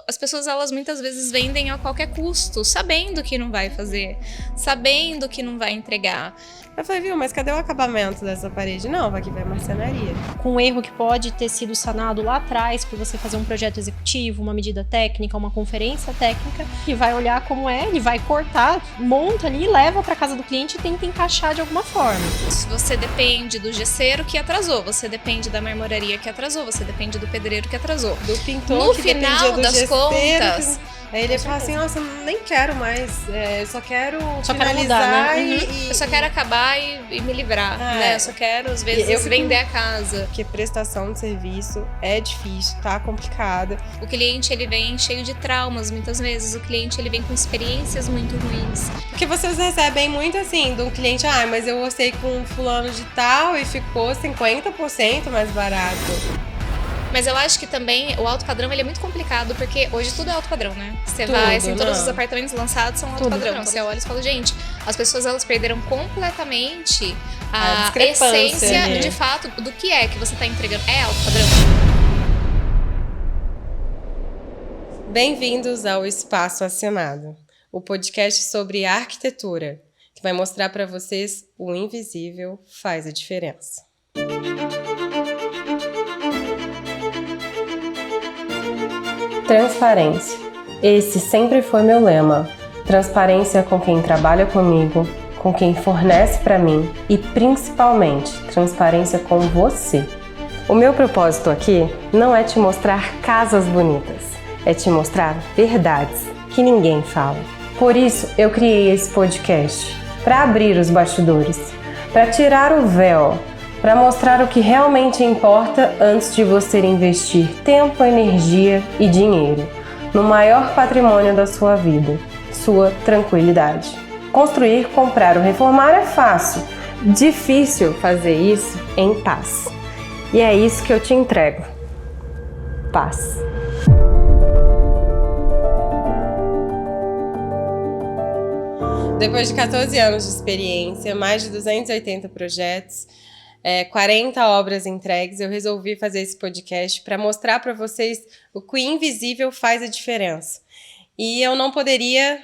as pessoas, elas muitas vezes vendem a qualquer custo, sabendo que não vai fazer, sabendo que não vai entregar. Eu falei, viu, mas cadê o acabamento dessa parede? Não, aqui vai marcenaria. Com um erro que pode ter sido sanado lá atrás por você fazer um projeto executivo, uma medida técnica, uma conferência técnica, e vai olhar como é, ele vai cortar, monta ali, leva para casa do cliente e tenta encaixar de alguma forma. Se você depende do gesseiro que atrasou, você depende da marmoraria que atrasou, você depende do pedreiro que atrasou. Do pintor no que final dependia do das gesseiro, contas... Aí ele fala assim, nossa, nem quero mais, só quero Só finalizar quero mudar, né? Eu só quero acabar e me livrar, né? Eu só quero, às vezes, vender a casa. Porque prestação de serviço é difícil, tá complicada. O cliente, ele vem cheio de traumas, muitas vezes. O cliente, ele vem com experiências muito ruins. Porque vocês recebem muito assim, de um cliente, mas eu orcei com fulano de tal e ficou 50% mais barato. Mas eu acho que também o alto padrão, ele é muito complicado, porque hoje tudo é alto padrão, né? Você Tudo, vai, assim, né? todos os apartamentos lançados são alto padrão. Você olha e fala, gente, as pessoas, elas perderam completamente a essência, né? de fato, do que é que você tá entregando. É alto padrão. Bem-vindos ao Espaço Assinado, o podcast sobre arquitetura, que vai mostrar para vocês o invisível faz a diferença. Transparência. Esse sempre foi meu lema. Transparência com quem trabalha comigo, com quem fornece para mim e, principalmente, transparência com você. O meu propósito aqui não é te mostrar casas bonitas, é te mostrar verdades que ninguém fala. Por isso, eu criei esse podcast, para abrir os bastidores, para tirar o véu, para mostrar o que realmente importa antes de você investir tempo, energia e dinheiro no maior patrimônio da sua vida, sua tranquilidade. Construir, comprar ou reformar é fácil, difícil fazer isso em paz. E é isso que eu te entrego. Paz. Depois de 14 anos de experiência, mais de 280 projetos, 40 obras entregues, eu resolvi fazer esse podcast para mostrar para vocês o que o invisível faz a diferença. E eu não poderia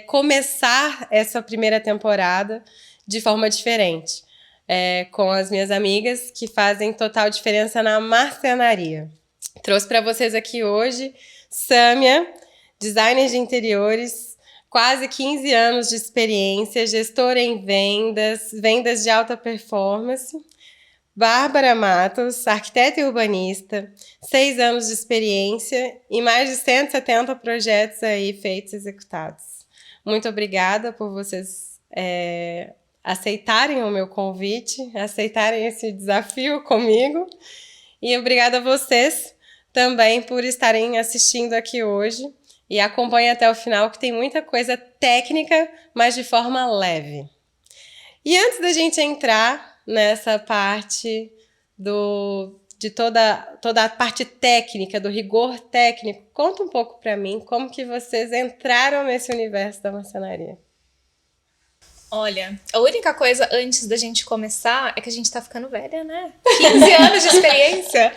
começar essa primeira temporada de forma diferente, com as minhas amigas que fazem total diferença na marcenaria. Trouxe para vocês aqui hoje Sâmia, designer de interiores, quase 15 anos de experiência, gestora em vendas de alta performance. Bárbara Matos, arquiteta e urbanista, 6 anos de experiência e mais de 170 projetos aí feitos e executados. Muito obrigada por vocês aceitarem o meu convite, aceitarem esse desafio comigo. E obrigada a vocês também por estarem assistindo aqui hoje. E acompanhe até o final, que tem muita coisa técnica, mas de forma leve. E antes da gente entrar nessa parte de toda a parte técnica, do rigor técnico, conta um pouco para mim como que vocês entraram nesse universo da marcenaria. Olha, a única coisa antes da gente começar é que a gente tá ficando velha, né? 15 anos de experiência.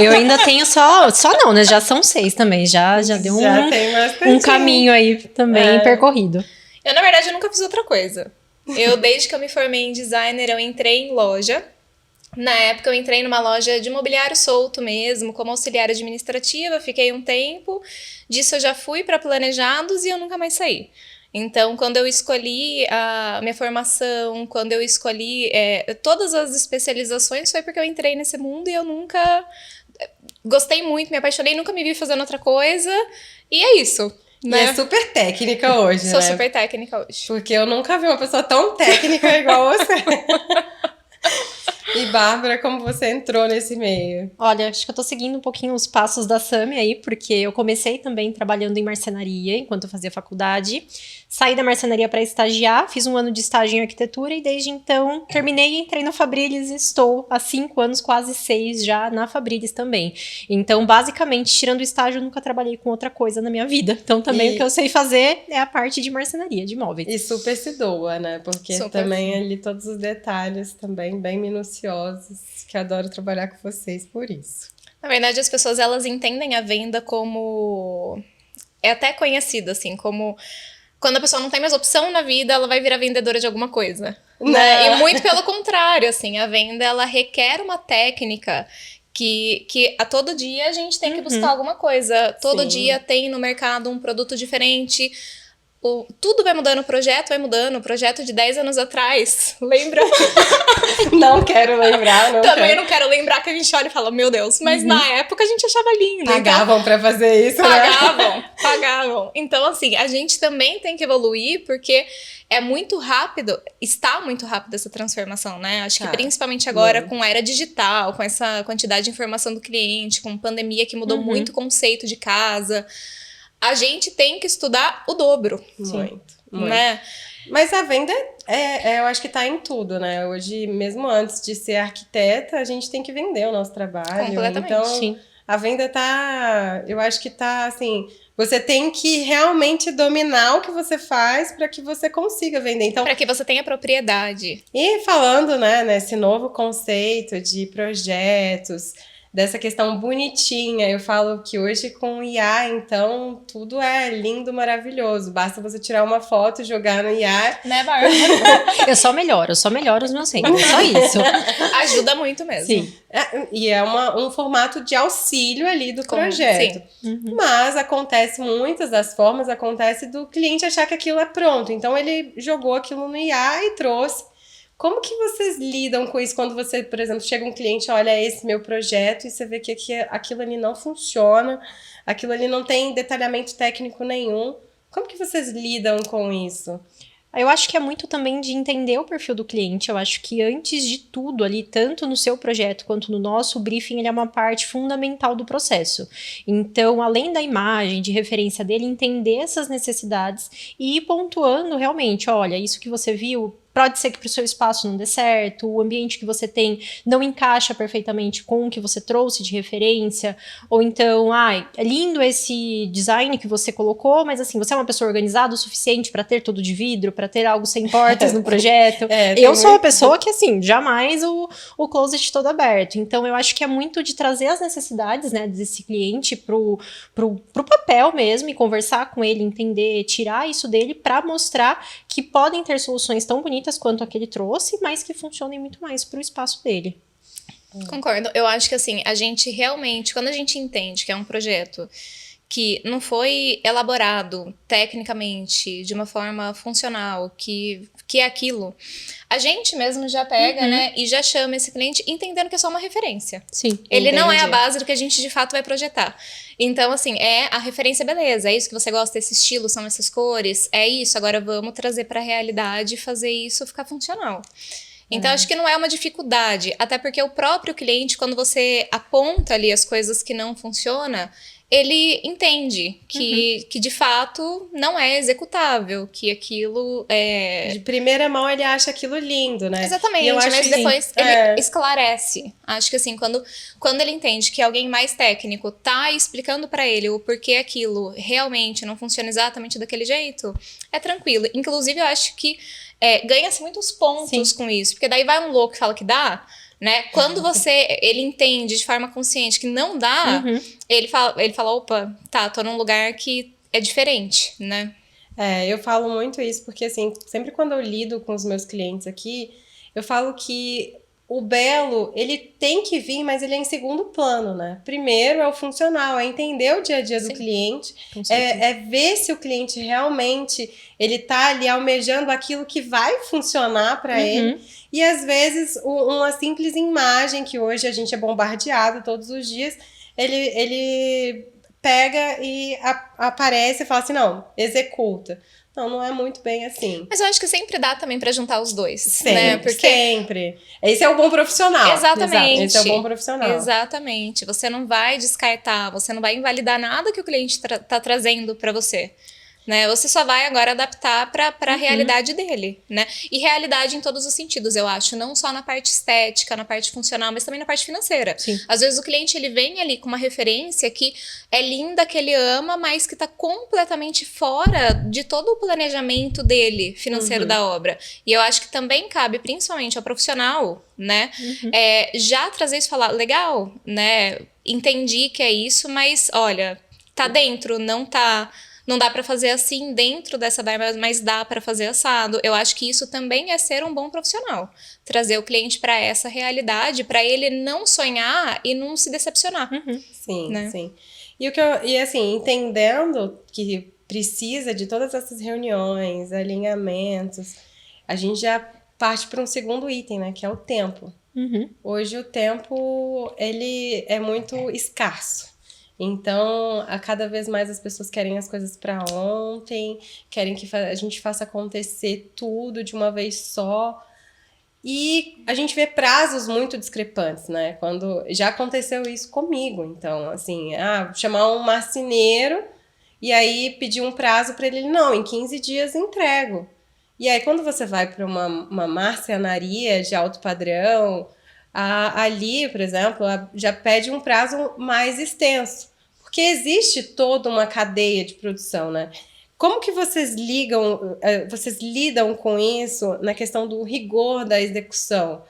Eu ainda tenho só não, né? Já são 6 também, já deu um caminho aí também percorrido. Eu, na verdade, eu nunca fiz outra coisa. Desde que eu me formei em designer, eu entrei em loja. Na época, eu entrei numa loja de mobiliário solto mesmo, como auxiliar administrativa, fiquei um tempo. Disso eu já fui para planejados e eu nunca mais saí. Então, quando eu escolhi a minha formação, quando eu escolhi todas as especializações, foi porque eu entrei nesse mundo e eu nunca gostei muito, me apaixonei, nunca me vi fazendo outra coisa. E é isso. Né? E é super técnica hoje, Sou super técnica hoje. Porque eu nunca vi uma pessoa tão técnica igual você. E Bárbara, como você entrou nesse meio? Olha, acho que eu tô seguindo um pouquinho os passos da Sâmia aí, porque eu comecei também trabalhando em marcenaria enquanto eu fazia faculdade. Saí da marcenaria para estagiar, fiz um ano de estágio em arquitetura e desde então terminei e entrei na Fabrílis e estou há 5 anos, quase 6 já na Fabrílis também. Então, basicamente, tirando o estágio, eu nunca trabalhei com outra coisa na minha vida. Então, também o que eu sei fazer é a parte de marcenaria, de móveis. E super se doa, né? Porque super também ali todos os detalhes também bem minuciosos, que adoro trabalhar com vocês por isso. Na verdade, as pessoas, elas entendem a venda como é até conhecido, assim, como quando a pessoa não tem mais opção na vida, ela vai virar vendedora de alguma coisa. Né? E muito pelo contrário, assim, a venda, ela requer uma técnica que a todo dia a gente tem que buscar alguma coisa. Todo dia tem no mercado um produto diferente. Tudo vai mudando, o projeto vai mudando. O projeto de 10 anos atrás, lembra? Não quero lembrar. Também não quero lembrar, que a gente olha e fala, meu Deus. Mas na época a gente achava lindo. Pagavam pra fazer isso, Pagavam. Então, assim, a gente também tem que evoluir, porque é muito rápido, está muito rápido essa transformação, né? Acho que principalmente agora com a era digital, com essa quantidade de informação do cliente, com pandemia que mudou muito o conceito de casa, a gente tem que estudar o dobro. Muito. Né? Mas a venda, eu acho que tá em tudo, né? Hoje, mesmo antes de ser arquiteta, a gente tem que vender o nosso trabalho. Completamente. Então, a venda tá... Eu acho que tá, assim... Você tem que realmente dominar o que você faz para que você consiga vender. Então, para que você tenha propriedade. E falando, né, nesse novo conceito de projetos, dessa questão bonitinha, eu falo que hoje com IA, então, tudo é lindo, maravilhoso. Basta você tirar uma foto e jogar no IA. Né, Bárbara? Eu só melhoro os meus renders, só isso. Ajuda muito mesmo. Sim. E é um formato de auxílio ali do projeto. Mas acontece, muitas das formas, acontece do cliente achar que aquilo é pronto. Então, ele jogou aquilo no IA e trouxe. Como que vocês lidam com isso quando você, por exemplo, chega um cliente, olha esse meu projeto e você vê que aquilo ali não funciona, aquilo ali não tem detalhamento técnico nenhum. Como que vocês lidam com isso? Eu acho que é muito também de entender o perfil do cliente. Eu acho que antes de tudo ali, tanto no seu projeto quanto no nosso, o briefing ele é uma parte fundamental do processo. Então, além da imagem, de referência dele, entender essas necessidades e ir pontuando realmente, olha, isso que você viu, pode ser que para o seu espaço não dê certo, o ambiente que você tem não encaixa perfeitamente com o que você trouxe de referência, ou então, é lindo esse design que você colocou, mas assim, você é uma pessoa organizada o suficiente para ter tudo de vidro, para ter algo sem portas no projeto. Eu sou uma pessoa que, assim, jamais o closet todo aberto. Então, eu acho que é muito de trazer as necessidades, né, desse cliente pro papel mesmo e conversar com ele, entender, tirar isso dele para mostrar que podem ter soluções tão bonitas quanto a que ele trouxe, mas que funcionem muito mais para o espaço dele. Concordo. Eu acho que assim, a gente realmente, quando a gente entende que é um projeto que não foi elaborado tecnicamente de uma forma funcional, que é aquilo, a gente mesmo já pega, né, e já chama esse cliente entendendo que é só uma referência. Sim. Ele não é a base do que a gente de fato vai projetar. Então, assim, é a referência, beleza, é isso que você gosta, esse estilo, são essas cores, é isso, agora vamos trazer para a realidade e fazer isso ficar funcional. Então, acho que não é uma dificuldade, até porque o próprio cliente, quando você aponta ali as coisas que não funcionam, ele entende que de fato não é executável, que aquilo é... De primeira mão ele acha aquilo lindo, né? Exatamente, mas depois ele esclarece. Acho que assim, quando ele entende que alguém mais técnico tá explicando pra ele o porquê aquilo realmente não funciona exatamente daquele jeito, é tranquilo. Inclusive, eu acho que ganha-se muitos pontos com isso, porque daí vai um louco e fala que dá, né? Quando ele entende de forma consciente que não dá, ele fala, opa, tá, tô num lugar que é diferente, né? Eu falo muito isso porque, assim, sempre quando eu lido com os meus clientes aqui, eu falo que o belo, ele tem que vir, mas ele é em segundo plano, né? Primeiro é o funcional, é entender o dia a dia do cliente, é ver se o cliente realmente, ele tá ali almejando aquilo que vai funcionar para ele. E às vezes uma simples imagem, que hoje a gente é bombardeado todos os dias, ele pega e aparece e fala assim, não, executa. Não é muito bem assim. Mas eu acho que sempre dá também pra juntar os dois, sempre, né? Porque... sempre. Esse é o bom profissional. Exatamente. Esse é o bom profissional. Exatamente. Você não vai descartar, você não vai invalidar nada que o cliente tá trazendo pra você. Né? Você só vai agora adaptar para a realidade dele, né? E realidade em todos os sentidos, eu acho, não só na parte estética, na parte funcional, mas também na parte financeira. Sim. Às vezes o cliente ele vem ali com uma referência que é linda, que ele ama, mas que está completamente fora de todo o planejamento dele financeiro da obra. E eu acho que também cabe, principalmente ao profissional, né? Já trazer isso e falar, legal, né? Entendi que é isso, mas olha, tá dentro, não tá não dá pra fazer assim dentro dessa barba, mas dá pra fazer assado. Eu acho que isso também é ser um bom profissional. Trazer o cliente pra essa realidade, pra ele não sonhar e não se decepcionar. Sim, Né? sim. E assim, entendendo que precisa de todas essas reuniões, alinhamentos, a gente já parte para um segundo item, né? Que é o tempo. Hoje o tempo, ele é muito escasso. Então, a cada vez mais as pessoas querem as coisas para ontem, querem que a gente faça acontecer tudo de uma vez só. E a gente vê prazos muito discrepantes, né? Quando já aconteceu isso comigo. Então, assim, chamar um marceneiro e aí pedir um prazo para ele, não, em 15 dias entrego. E aí, quando você vai para uma marcenaria de alto padrão, ali, por exemplo, já pede um prazo mais extenso. Porque existe toda uma cadeia de produção, né? Como que vocês lidam com isso na questão do rigor da execução?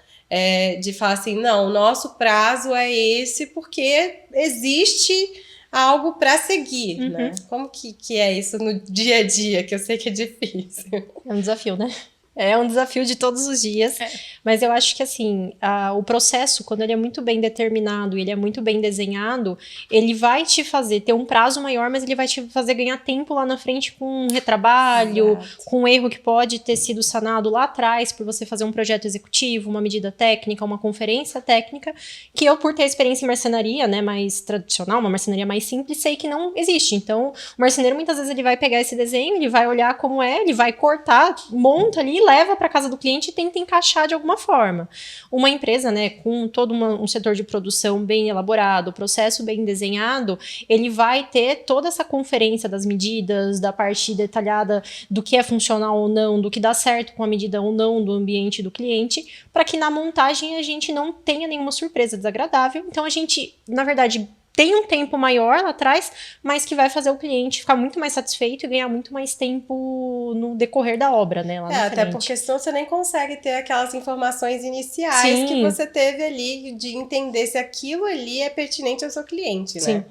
De falar assim, não, o nosso prazo é esse porque existe algo para seguir, né? Como que é isso no dia a dia, que eu sei que é difícil. É um desafio, né? É um desafio de todos os dias, mas eu acho que assim, o processo, quando ele é muito bem determinado, ele é muito bem desenhado, ele vai te fazer ter um prazo maior, mas ele vai te fazer ganhar tempo lá na frente com um retrabalho, com um erro que pode ter sido sanado lá atrás por você fazer um projeto executivo, uma medida técnica, uma conferência técnica, que eu, por ter experiência em marcenaria, né, mais tradicional, uma marcenaria mais simples, sei que não existe. Então, o marceneiro muitas vezes ele vai pegar esse desenho, ele vai olhar como é, ele vai cortar, monta ali, leva para casa do cliente e tenta encaixar de alguma forma. Uma empresa, né, com todo um setor de produção bem elaborado, processo bem desenhado, ele vai ter toda essa conferência das medidas, da parte detalhada do que é funcional ou não, do que dá certo com a medida ou não do ambiente do cliente, para que na montagem a gente não tenha nenhuma surpresa desagradável. Então a gente, na verdade, tem um tempo maior lá atrás, mas que vai fazer o cliente ficar muito mais satisfeito e ganhar muito mais tempo no decorrer da obra, né? Lá na frente. Até porque senão você nem consegue ter aquelas informações iniciais que você teve ali, de entender se aquilo ali é pertinente ao seu cliente, né?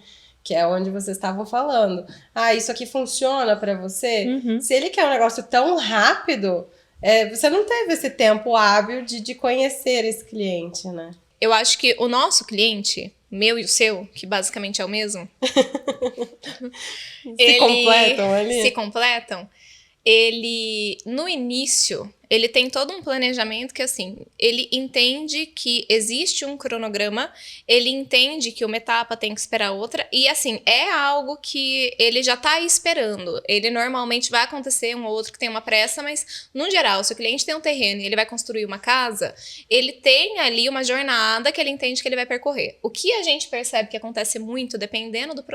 Que é onde vocês estavam falando. Isso aqui funciona para você? Se ele quer um negócio tão rápido, você não teve esse tempo hábil de conhecer esse cliente, né? Eu acho que o nosso cliente, meu e o seu, que basicamente é o mesmo, se completam. Ele, no início, ele tem todo um planejamento que, assim, ele entende que existe um cronograma, ele entende que uma etapa tem que esperar outra, e, assim, é algo que ele já tá esperando. Ele normalmente vai acontecer um ou outro que tem uma pressa, mas, no geral, se o cliente tem um terreno e ele vai construir uma casa, ele tem ali uma jornada que ele entende que ele vai percorrer. O que a gente percebe que acontece muito, dependendo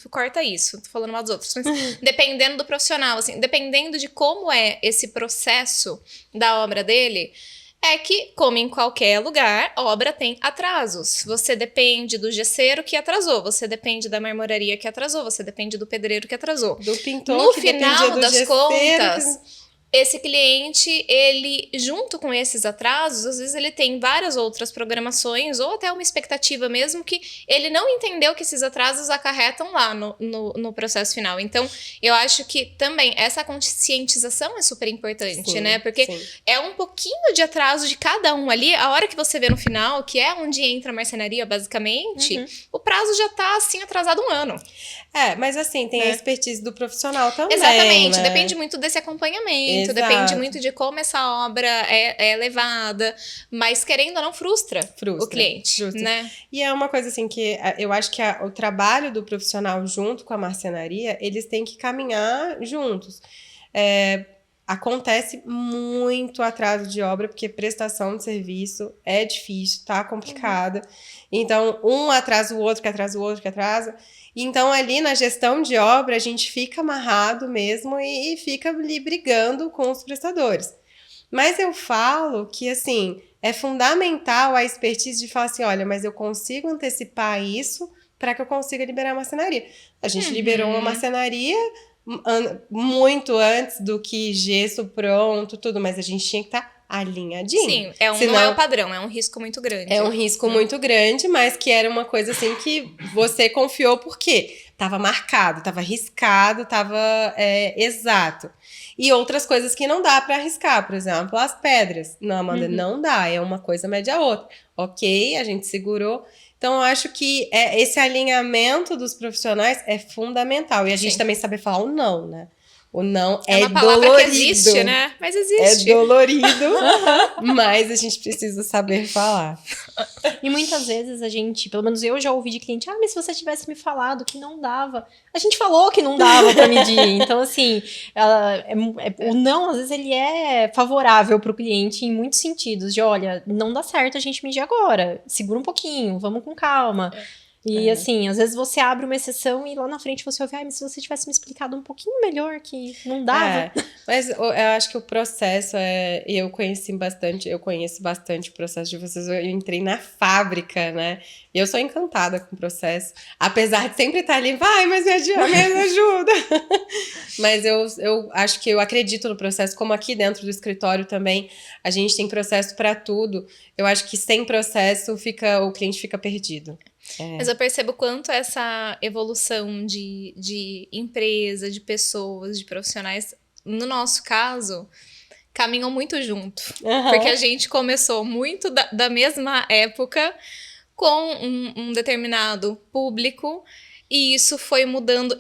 corta isso, tô falando mal dos outros, mas dependendo do profissional, assim, dependendo de como é esse processo da obra dele, é que, como em qualquer lugar, a obra tem atrasos. Você depende do gesseiro que atrasou, você depende da marmoraria que atrasou, você depende do pedreiro que atrasou. Do pintor no que final do das gesseiro, contas, esse cliente, ele, junto com esses atrasos, às vezes ele tem várias outras programações ou até uma expectativa mesmo que ele não entendeu que esses atrasos acarretam lá no processo final. Então, eu acho que também essa conscientização é super importante, né? Porque é um pouquinho de atraso de cada um ali. A hora que você vê no final, que é onde entra a marcenaria, basicamente, o prazo já tá, assim, atrasado 1 ano. Mas assim, tem a expertise do profissional também, exatamente, né? Depende muito desse acompanhamento, depende muito de como essa obra é levada, mas querendo ou não, frustra o cliente, né? E é uma coisa assim que eu acho que o trabalho do profissional junto com a marcenaria, eles têm que caminhar juntos. Acontece muito atraso de obra, porque prestação de serviço é difícil, tá complicada. Então, um atrasa o outro, que atrasa o outro, que atrasa. Então, ali na gestão de obra, a gente fica amarrado mesmo e fica ali brigando com os prestadores. Mas eu falo que, assim, é fundamental a expertise de falar assim, olha, mas eu consigo antecipar isso para que eu consiga liberar a marcenaria. A gente liberou uma marcenaria muito antes do que gesso pronto, tudo, mas a gente tinha que estar alinhadinho. Sim, não é o padrão, é um risco muito grande. É um risco muito grande, mas que era uma coisa assim que você confiou, por quê? tava marcado, tava riscado, tava exato. E outras coisas que não dá para arriscar, por exemplo, as pedras. Não, Amanda, não dá, é uma coisa mede a outra. Ok, a gente segurou. Então, eu acho que esse alinhamento dos profissionais é fundamental. E a gente também saber falar o não, né? O não é uma palavra dolorido. que existe, né? Mas existe. É dolorido, mas a gente precisa saber falar. E muitas vezes a gente, pelo menos eu já ouvi de cliente, mas se você tivesse me falado que não dava. A gente falou que não dava para medir. Então, assim, o não, às vezes, ele é favorável para o cliente em muitos sentidos. De, olha, não dá certo a gente medir agora. Segura um pouquinho, vamos com calma. E assim, às vezes você abre uma exceção e lá na frente você ouve, mas se você tivesse me explicado um pouquinho melhor que não dava. Mas eu acho que o processo eu conheço bastante o processo de vocês. Eu entrei na fábrica, né? E eu sou encantada com o processo. Apesar de sempre estar ali, mas me ajuda. Mas eu acho que eu acredito no processo, como aqui dentro do escritório também, a gente tem processo para tudo. Eu acho que sem processo o cliente fica perdido. Mas eu percebo quanto essa evolução de empresa, de pessoas, de profissionais, no nosso caso, caminham muito junto. Porque a gente começou muito da mesma época com um determinado público e isso foi mudando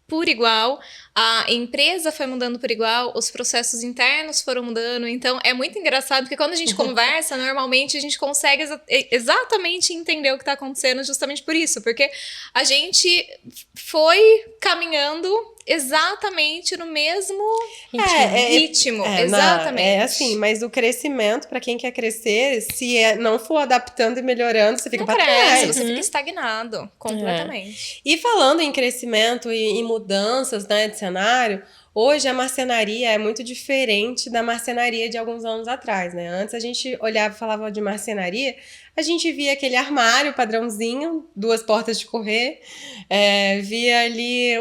por igual, a empresa foi mudando por igual, os processos internos foram mudando, então é muito engraçado, porque quando a gente conversa, normalmente a gente consegue exatamente entender o que está acontecendo justamente por isso, porque a gente foi caminhando exatamente no mesmo ritmo. Exatamente. É assim, mas o crescimento, para quem quer crescer, se não for adaptando e melhorando, você fica para trás. Você fica estagnado, completamente. E falando em crescimento e mudanças, né, de cenário, hoje a marcenaria é muito diferente da marcenaria de alguns anos atrás, né? Antes a gente olhava e falava de marcenaria, a gente via aquele armário padrãozinho, 2 portas de correr, via ali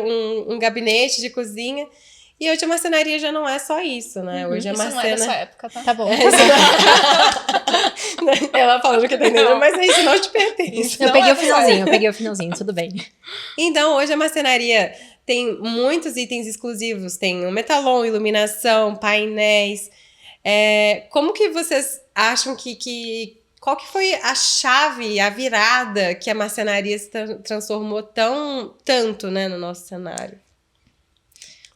um gabinete de cozinha. E hoje a marcenaria já não é só isso, né? Hoje a Isso não é da sua época, tá? Tá bom. Ela falando que tá entendendo, mas isso não te pertence. Eu peguei o finalzinho, tudo bem. Então, hoje a marcenaria tem muitos itens exclusivos. Tem o metalon, iluminação, painéis. Como que vocês acham qual que foi a chave, a virada que a marcenaria se transformou tanto, né, no nosso cenário?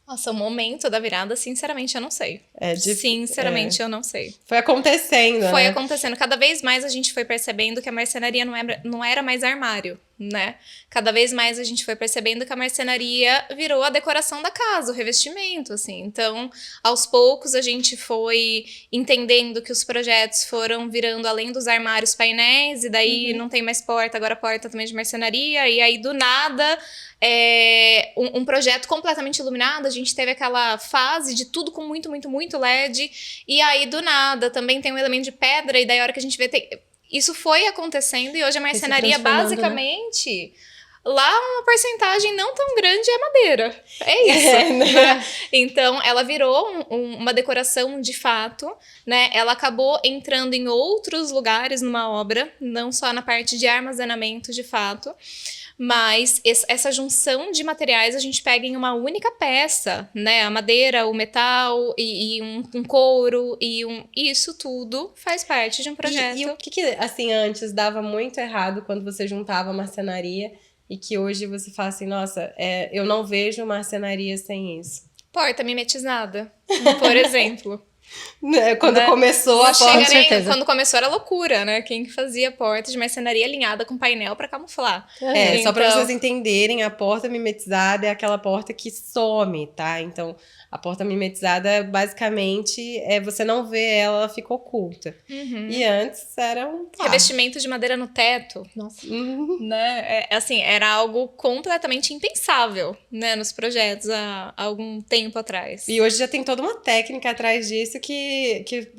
Nossa, o momento da virada, sinceramente, eu não sei. Sinceramente, eu não sei. Foi acontecendo, Foi né? acontecendo. Cada vez mais a gente foi percebendo que a marcenaria não era mais armário, né? Cada vez mais a gente foi percebendo que a marcenaria virou a decoração da casa, o revestimento, assim. Então, aos poucos, a gente foi entendendo que os projetos foram virando além dos armários, painéis, e daí não tem mais porta, agora porta também de marcenaria, e aí, do nada, um projeto completamente iluminado, a gente teve aquela fase de tudo com muito, muito, muito LED, e aí, do nada, também tem um elemento de pedra, e daí a hora que a gente vê... Isso foi acontecendo e hoje a marcenaria, basicamente, lá uma porcentagem não tão grande é madeira. É isso. Né? Então, ela virou uma decoração de fato, né? Ela acabou entrando em outros lugares numa obra, não só na parte de armazenamento de fato, mas essa junção de materiais a gente pega em uma única peça, né? A madeira, o metal e um couro isso tudo faz parte de um projeto. E o que, assim, antes dava muito errado quando você juntava marcenaria e que hoje você fala assim, nossa, eu não vejo marcenaria sem isso? Porta mimetizada, por exemplo. Quando começou a porta, quando começou era loucura, né? Quem fazia porta de marcenaria alinhada com painel para camuflar. Só para vocês entenderem, a porta mimetizada é aquela porta que some, tá? Então, a porta mimetizada, basicamente, você não vê ela fica oculta. E antes era revestimento de madeira no teto. Nossa. Né? Assim, era algo completamente impensável, né? Nos projetos há algum tempo atrás. E hoje já tem toda uma técnica atrás disso isso que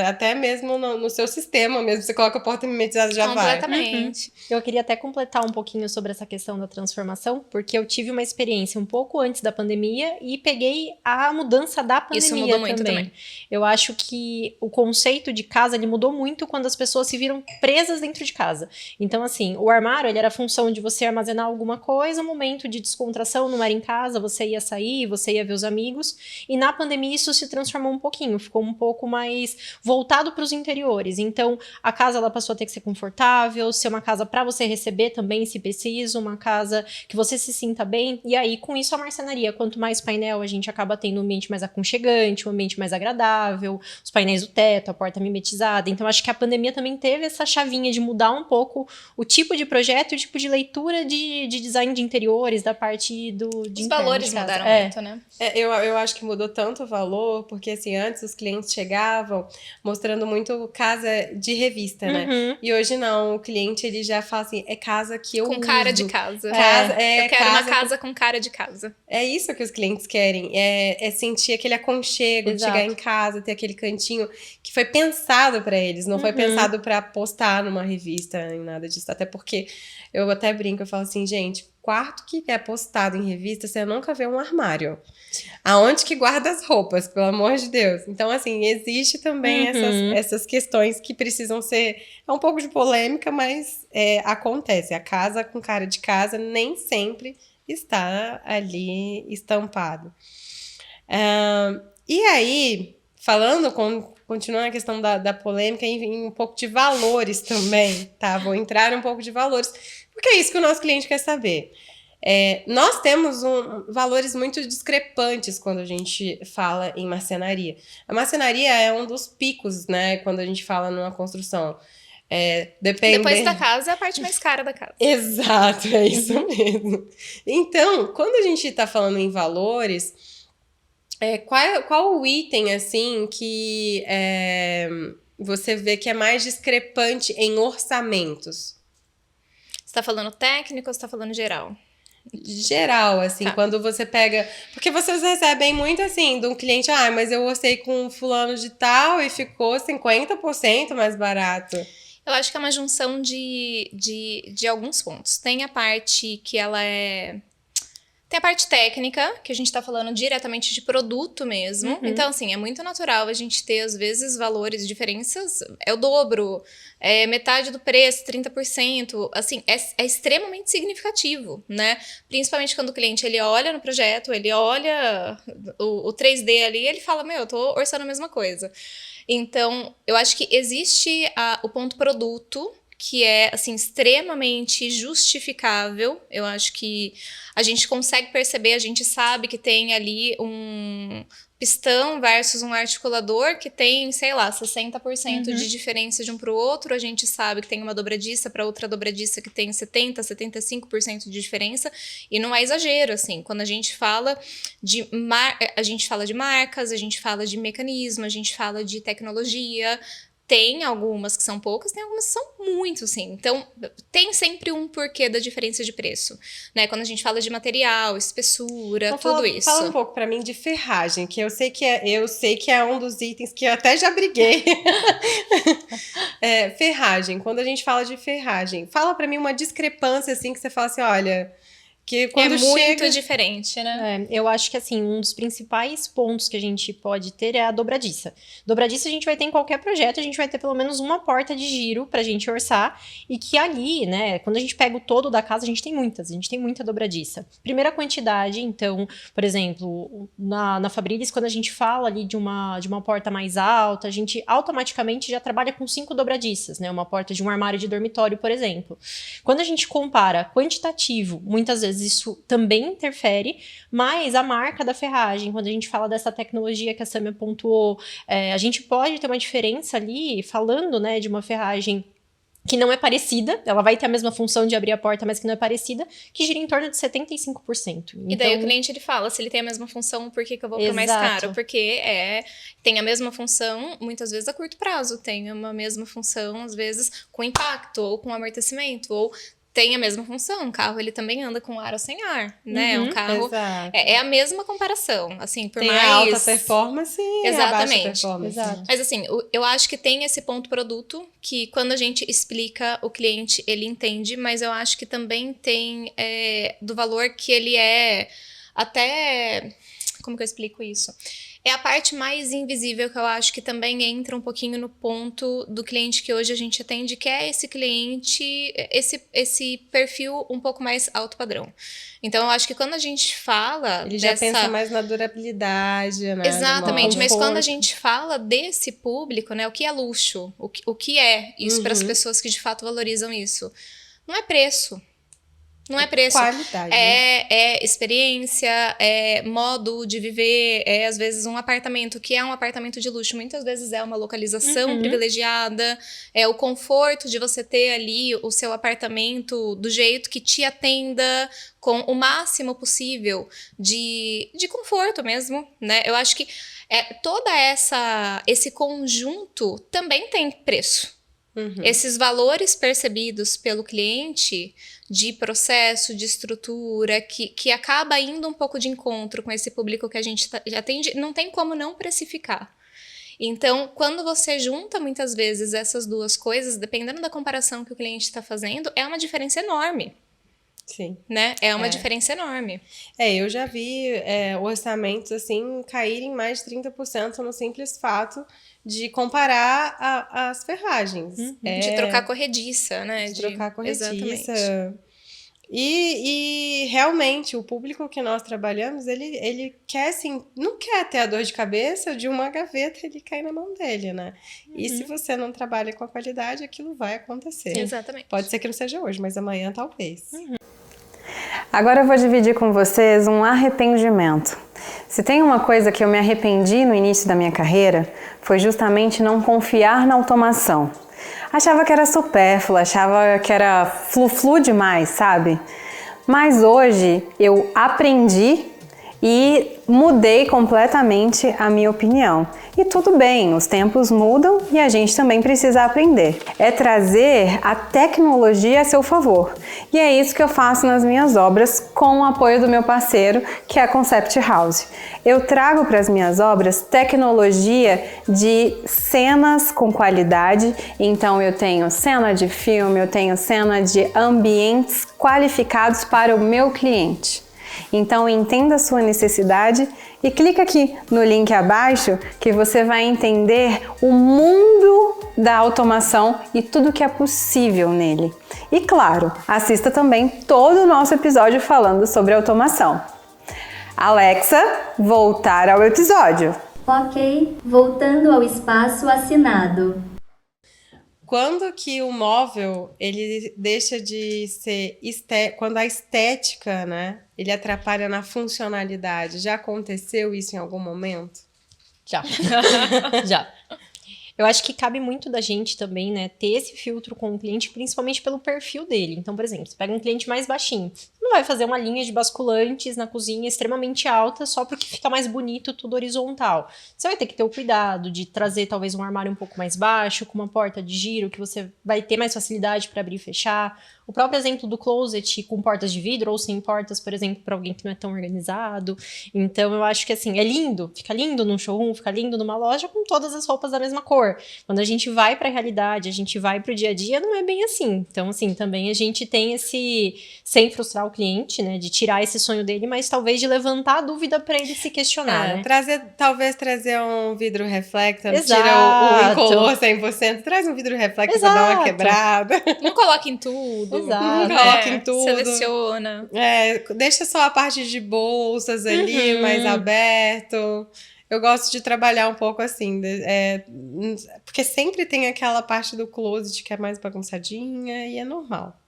até mesmo no seu sistema mesmo, você coloca a porta mimetizada, já vai. Completamente. Eu queria até completar um pouquinho sobre essa questão da transformação, porque eu tive uma experiência um pouco antes da pandemia e peguei a mudança da pandemia Isso mudou muito também. Eu acho que o conceito de casa, ele mudou muito quando as pessoas se viram presas dentro de casa. Então, assim, o armário, ele era a função de você armazenar alguma coisa, um momento de descontração, não era em casa, você ia sair, você ia ver os amigos, e na pandemia isso se transformou um pouquinho, ficou um pouco mais voltado para os interiores. Então, a casa, ela passou a ter que ser confortável, ser uma casa para você receber também, se preciso, uma casa que você se sinta bem, e aí, com isso, a marcenaria, quanto mais painel, a gente acaba tendo um ambiente mais aconchegante, um ambiente mais agradável, os painéis do teto, a porta mimetizada. Então, acho que a pandemia também teve essa chavinha de mudar um pouco o tipo de projeto, o tipo de leitura de design de interiores, da parte de Os valores mudaram muito, né? Eu acho que mudou tanto o valor, porque assim, antes os clientes chegavam mostrando muito casa de revista, né? E hoje não, o cliente ele já fala assim, é casa que eu uso. Com cara de casa. Eu quero uma casa com cara de casa. É isso que os clientes querem, é sentir aquele aconchego, de chegar em casa, ter aquele cantinho que foi pensado para eles, não foi pensado para postar numa revista, nem nada disso. Até porque eu até brinco, eu falo assim, gente, quarto que é postado em revista, você nunca vê um armário. Aonde que guarda as roupas, pelo amor de Deus? Então, assim, existe também essas questões que precisam ser... É um pouco de polêmica, mas acontece. A casa com cara de casa nem sempre está ali estampado. E aí, continuando a questão da polêmica, em um pouco de valores também, tá? Vou entrar um pouco de valores, porque é isso que o nosso cliente quer saber. Nós temos valores muito discrepantes quando a gente fala em marcenaria. A marcenaria é um dos picos, né, quando a gente fala numa construção. Depois da casa é a parte mais cara da casa. Exato, é isso mesmo. Então, quando a gente está falando em valores, qual o item, assim, que você vê que é mais discrepante em orçamentos? Você tá falando técnico ou você tá falando geral? Geral, assim, tá. Quando você pega... Porque vocês recebem muito, assim, de um cliente, mas eu orcei com fulano de tal e ficou 50% mais barato. Eu acho que é uma junção de alguns pontos. Tem a parte que ela é... Tem a parte técnica, que a gente tá falando diretamente de produto mesmo. Então, assim, é muito natural a gente ter, às vezes, valores, diferenças, é o dobro, metade do preço, 30%. Assim, é extremamente significativo, né? Principalmente quando o cliente, ele olha no projeto, ele olha o 3D ali, ele fala, eu tô orçando a mesma coisa. Então, eu acho que existe o ponto produto, que é, assim, extremamente justificável. Eu acho que a gente consegue perceber, a gente sabe que tem ali um pistão versus um articulador que tem, sei lá, 60% de diferença de um para o outro. A gente sabe que tem uma dobradiça para outra dobradiça que tem 70%, 75% de diferença. E não é exagero, assim. Quando a gente fala a gente fala de marcas, a gente fala de mecanismo, a gente fala de tecnologia. Tem algumas que são poucas, tem algumas que são muito, sim. Então, tem sempre um porquê da diferença de preço, né? Quando a gente fala de material, espessura, então, tudo isso. Fala um pouco pra mim de ferragem, que eu sei que é um dos itens que eu até já briguei. Ferragem, quando a gente fala de ferragem, fala pra mim uma discrepância, assim, que você fala assim, olha... Que quando muito diferente, né? Eu acho que, assim, um dos principais pontos que a gente pode ter é a dobradiça. Dobradiça a gente vai ter em qualquer projeto, a gente vai ter pelo menos uma porta de giro pra gente orçar, e que ali, né, quando a gente pega o todo da casa, a gente tem muita dobradiça. Primeira quantidade, então, por exemplo, na Fabrilis, quando a gente fala ali de uma porta mais alta, a gente automaticamente já trabalha com 5 dobradiças, né? Uma porta de um armário de dormitório, por exemplo. Quando a gente compara quantitativo, muitas vezes isso também interfere, mas a marca da ferragem, quando a gente fala dessa tecnologia que a Samia pontuou, a gente pode ter uma diferença ali, falando, né, de uma ferragem que não é parecida, ela vai ter a mesma função de abrir a porta, mas que não é parecida, que gira em torno de 75%. E daí o cliente, ele fala, se ele tem a mesma função, por que eu vou pro mais caro? Porque tem a mesma função, muitas vezes a curto prazo, tem uma mesma função, às vezes com impacto, ou com amortecimento, ou tem a mesma função. Um carro, ele também anda com ar ou sem ar, né? Um carro... Exato. É a mesma comparação, assim, por Tem mais... a alta performance e Exatamente. a baixa performance. Exato. Mas assim, eu acho que tem esse ponto produto que quando a gente explica, o cliente, ele entende, mas eu acho que também tem do valor que ele é até... Como que eu explico isso? É a parte mais invisível que eu acho que também entra um pouquinho no ponto do cliente que hoje a gente atende, que é esse cliente, esse perfil um pouco mais alto padrão. Então, eu acho que quando a gente fala Ele já pensa mais na durabilidade, né? Exatamente, mas conforto. quando a gente fala desse público, né, o que é luxo? O que é isso para as pessoas que de fato valorizam isso? Não é preço. Não é preço. Qualidade. É experiência, é modo de viver, é às vezes um apartamento que é um apartamento de luxo, muitas vezes é uma localização privilegiada, é o conforto de você ter ali o seu apartamento do jeito que te atenda com o máximo possível de conforto mesmo, né? Eu acho que toda esse conjunto também tem preço. Esses valores percebidos pelo cliente de processo, de estrutura, que acaba indo um pouco de encontro com esse público que a gente já atende, não tem como não precificar. Então, quando você junta muitas vezes essas duas coisas, dependendo da comparação que o cliente está fazendo, é uma diferença enorme. Sim. Né? É uma diferença enorme. Eu já vi orçamentos assim caírem mais de 30% no simples fato de comparar as ferragens. De trocar corrediça, né? De trocar corrediça. Exatamente. E realmente, o público que nós trabalhamos, ele quer, assim, não quer ter a dor de cabeça de uma gaveta ele cair na mão dele, né? E se você não trabalha com a qualidade, aquilo vai acontecer. Exatamente. Pode ser que não seja hoje, mas amanhã talvez. Agora eu vou dividir com vocês um arrependimento. Se tem uma coisa que eu me arrependi no início da minha carreira, foi justamente não confiar na automação. Achava que era supérfluo, achava que era flu-flu demais, sabe? Mas hoje eu aprendi e mudei completamente a minha opinião. E tudo bem, os tempos mudam e a gente também precisa aprender. É trazer a tecnologia a seu favor. E é isso que eu faço nas minhas obras com o apoio do meu parceiro, que é a Concept House. Eu trago para as minhas obras tecnologia de cenas com qualidade. Então eu tenho cena de filme, eu tenho cena de ambientes qualificados para o meu cliente. Então entenda a sua necessidade e clica aqui no link abaixo que você vai entender o mundo da automação e tudo que é possível nele. E claro, assista também todo o nosso episódio falando sobre automação. Alexa, voltar ao episódio. Ok, voltando ao espaço assinado. Quando que o móvel, ele deixa de ser quando a estética, né, ele atrapalha na funcionalidade. Já aconteceu isso em algum momento? Já. Já. Eu acho que cabe muito da gente também, né, ter esse filtro com o cliente, principalmente pelo perfil dele. Então, por exemplo, você pega um cliente mais baixinho, você não vai fazer uma linha de basculantes na cozinha extremamente alta só porque fica mais bonito tudo horizontal. Você vai ter que ter o cuidado de trazer talvez um armário um pouco mais baixo, com uma porta de giro, que você vai ter mais facilidade para abrir e fechar. O próprio exemplo do closet com portas de vidro ou sem portas, por exemplo, para alguém que não é tão organizado. Então, eu acho que assim, é lindo. Fica lindo num showroom, fica lindo numa loja com todas as roupas da mesma cor. Quando a gente vai para a realidade, a gente vai para o dia a dia, não é bem assim. Então, assim, também a gente tem esse, sem frustrar o cliente, né, de tirar esse sonho dele, mas talvez de levantar a dúvida para ele se questionar, né? Talvez trazer um vidro reflector, Exato. tira o incolor 100%, traz um vidro reflector para dar uma quebrada. Não coloque em tudo. Exato. Não coloque em tudo. Seleciona. Deixa só a parte de bolsas ali mais aberto. Eu gosto de trabalhar um pouco assim, porque sempre tem aquela parte do closet que é mais bagunçadinha e é normal.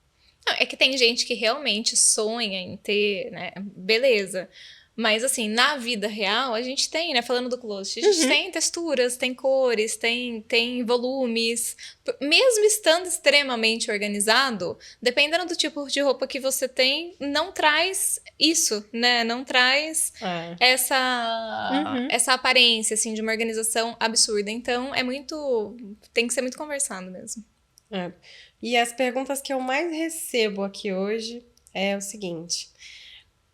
Não, é que tem gente que realmente sonha em ter, né? Beleza. Mas, assim, na vida real, a gente tem, né? Falando do closet, a gente tem texturas, tem cores, tem volumes. Mesmo estando extremamente organizado, dependendo do tipo de roupa que você tem, não traz isso, né? Não traz essa aparência, assim, de uma organização absurda. Então, tem que ser muito conversado mesmo. E as perguntas que eu mais recebo aqui hoje é o seguinte: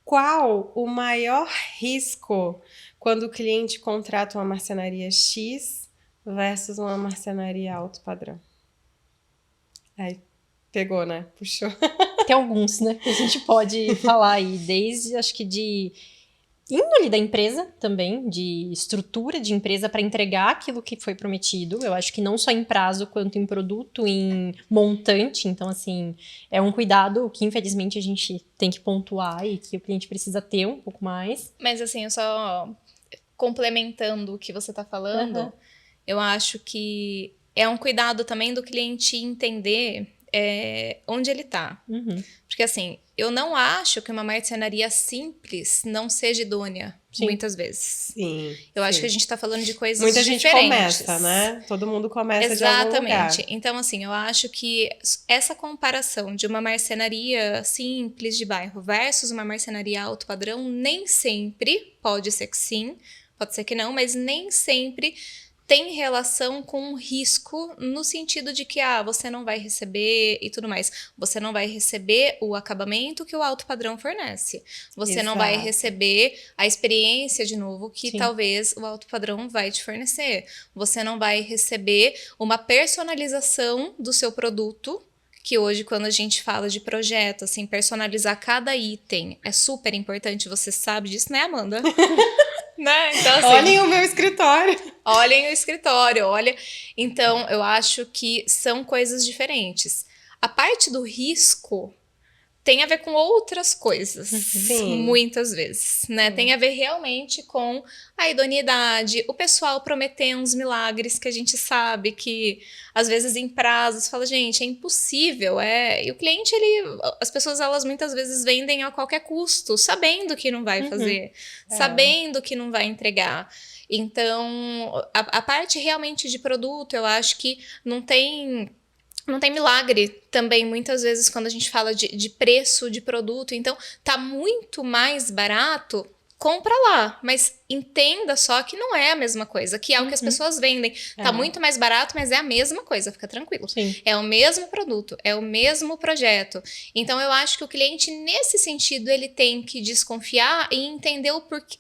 qual o maior risco quando o cliente contrata uma marcenaria X versus uma marcenaria alto padrão? Aí, pegou, né? Puxou. Tem alguns, né, que a gente pode falar aí, desde, acho que de índole da empresa também, de estrutura de empresa para entregar aquilo que foi prometido. Eu acho que não só em prazo, quanto em produto, em montante. Então, assim, é um cuidado que, infelizmente, a gente tem que pontuar e que o cliente precisa ter um pouco mais. Mas assim, eu só complementando o que você tá falando, Uhum. eu acho que é um cuidado também do cliente entender onde ele tá. Uhum. Porque assim, eu não acho que uma marcenaria simples não seja idônea, Sim. muitas vezes. Sim. Eu acho que a gente tá falando de coisas Muita gente diferentes. começa, né? Todo mundo começa de algum lugar. Exatamente. Então, assim, eu acho que essa comparação de uma marcenaria simples de bairro versus uma marcenaria alto padrão, nem sempre, pode ser que sim, pode ser que não, mas nem sempre tem relação com risco no sentido de que você não vai receber e tudo mais. Você não vai receber o acabamento que o alto padrão fornece. Você não vai Exato. receber a experiência, de novo, que Sim. talvez o alto padrão vai te fornecer. Você não vai receber uma personalização do seu produto, que hoje, quando a gente fala de projeto, assim, personalizar cada item é super importante, você sabe disso, né, Amanda? Né? Então, assim, Olhem o meu escritório. olhem o escritório, olha. Então, eu acho que são coisas diferentes. A parte do risco tem a ver com outras coisas, Sim. muitas vezes, né? Tem a ver realmente com a idoneidade, o pessoal prometer uns milagres que a gente sabe que, às vezes, em prazos, fala, gente, é impossível, E o cliente, as pessoas, elas muitas vezes vendem a qualquer custo, sabendo que não vai fazer, sabendo que não vai entregar. Então, a parte realmente de produto, eu acho que não tem milagre também, muitas vezes, quando a gente fala de preço de produto. Então, tá muito mais barato, compra lá. Mas entenda só que não é a mesma coisa, que é o que as pessoas vendem. Tá muito mais barato, mas é a mesma coisa, fica tranquilo. Sim. É o mesmo produto, é o mesmo projeto. Então, eu acho que o cliente, nesse sentido, ele tem que desconfiar e entender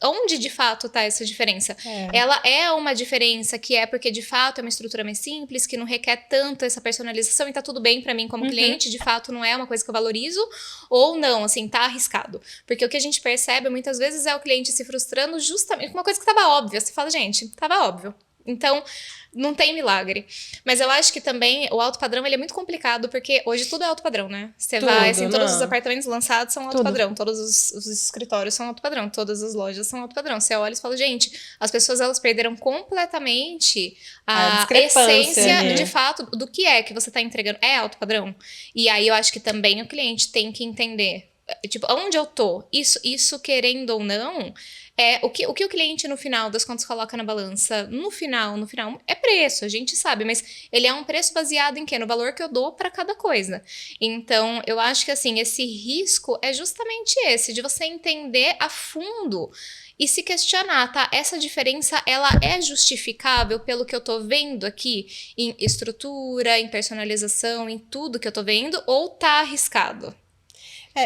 onde, de fato, tá essa diferença. Ela é uma diferença que é porque, de fato, é uma estrutura mais simples, que não requer tanto essa personalização e tá tudo bem pra mim como cliente, de fato, não é uma coisa que eu valorizo, ou não, assim, tá arriscado. Porque o que a gente percebe, muitas vezes, é o cliente se frustrando justamente com uma coisa que tava óbvia. Você fala, gente, tava óbvio. Então, não tem milagre. Mas eu acho que também o alto padrão, ele é muito complicado, porque hoje tudo é alto padrão, né? Você vai, assim, todos os apartamentos lançados são alto padrão, todos os escritórios são alto padrão, todas as lojas são alto padrão. Você olha e fala, gente, as pessoas, elas perderam completamente a essência, de fato, do que é que você tá entregando. É alto padrão? E aí eu acho que também o cliente tem que entender, tipo, onde eu tô? Isso querendo ou não, o que o cliente, no final das contas, coloca na balança, no final, é preço, a gente sabe, mas ele é um preço baseado em quê? No valor que eu dou para cada coisa. Então, eu acho que, assim, esse risco é justamente esse, de você entender a fundo e se questionar, tá? Essa diferença, ela é justificável pelo que eu tô vendo aqui em estrutura, em personalização, em tudo que eu tô vendo, ou tá arriscado?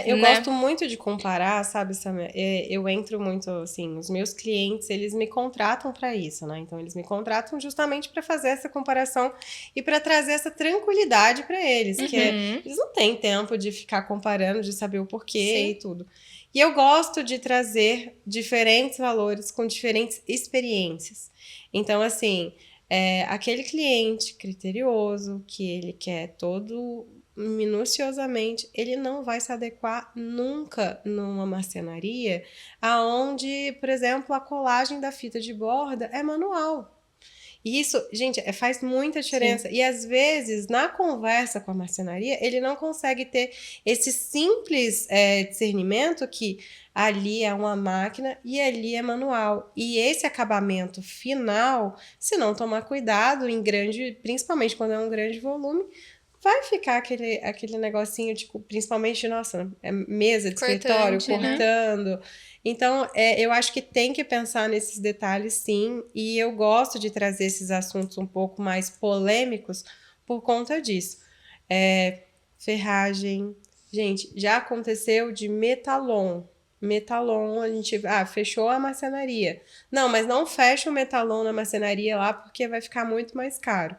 Eu né? gosto muito de comparar, sabe, Samia? Eu entro muito, assim, os meus clientes, eles me contratam para isso, né? Então, eles me contratam justamente para fazer essa comparação e para trazer essa tranquilidade para eles, que eles não têm tempo de ficar comparando, de saber o porquê e tudo. E eu gosto de trazer diferentes valores com diferentes experiências. Então, assim, aquele cliente criterioso, que ele quer todo minuciosamente, ele não vai se adequar nunca numa marcenaria aonde, por exemplo, a colagem da fita de borda é manual. E isso, gente, faz muita diferença. Sim. E às vezes, na conversa com a marcenaria, ele não consegue ter esse simples discernimento que ali é uma máquina e ali é manual. E esse acabamento final, se não tomar cuidado, principalmente quando é um grande volume, vai ficar aquele negocinho, tipo, principalmente, nossa, mesa de escritório, cortando. Né? Então, eu acho que tem que pensar nesses detalhes, sim. E eu gosto de trazer esses assuntos um pouco mais polêmicos por conta disso. ferragem. Gente, já aconteceu de metalon. Metalon, a gente fechou a marcenaria. Não, mas não fecha o metalon na marcenaria lá porque vai ficar muito mais caro.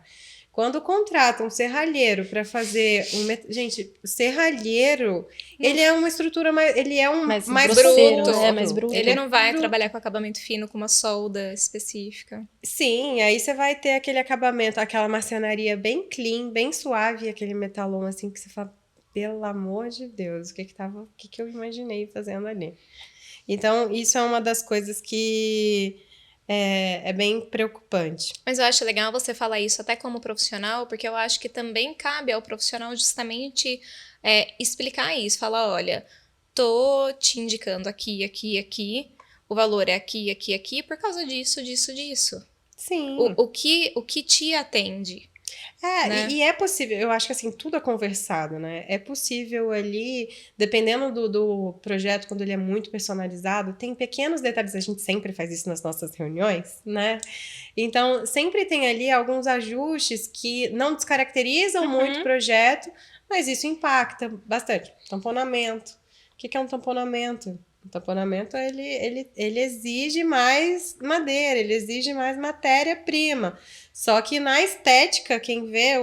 Quando contrata um serralheiro para fazer gente, o serralheiro, ele é uma estrutura mais, ele é mais grosseiro, bruto. né? Mais bruto. Ele não vai trabalhar com acabamento fino, com uma solda específica. Sim, aí você vai ter aquele acabamento, aquela marcenaria bem clean, bem suave, aquele metalon assim que você fala, pelo amor de Deus, o que eu imaginei fazendo ali? Então, isso é uma das coisas que é bem preocupante. Mas eu acho legal você falar isso até como profissional, porque eu acho que também cabe ao profissional justamente explicar isso. Falar, olha, tô te indicando aqui, aqui, aqui, o valor é aqui, aqui, aqui, por causa disso, disso, disso. Sim. O que te atende. Né? E é possível, eu acho que assim, tudo é conversado, né? É possível ali, dependendo do projeto, quando ele é muito personalizado, tem pequenos detalhes, a gente sempre faz isso nas nossas reuniões, né? Então, sempre tem ali alguns ajustes que não descaracterizam muito o projeto, mas isso impacta bastante. Tamponamento. O que é um tamponamento? O tamponamento, ele exige mais madeira, ele exige mais matéria-prima. Só que na estética, quem vê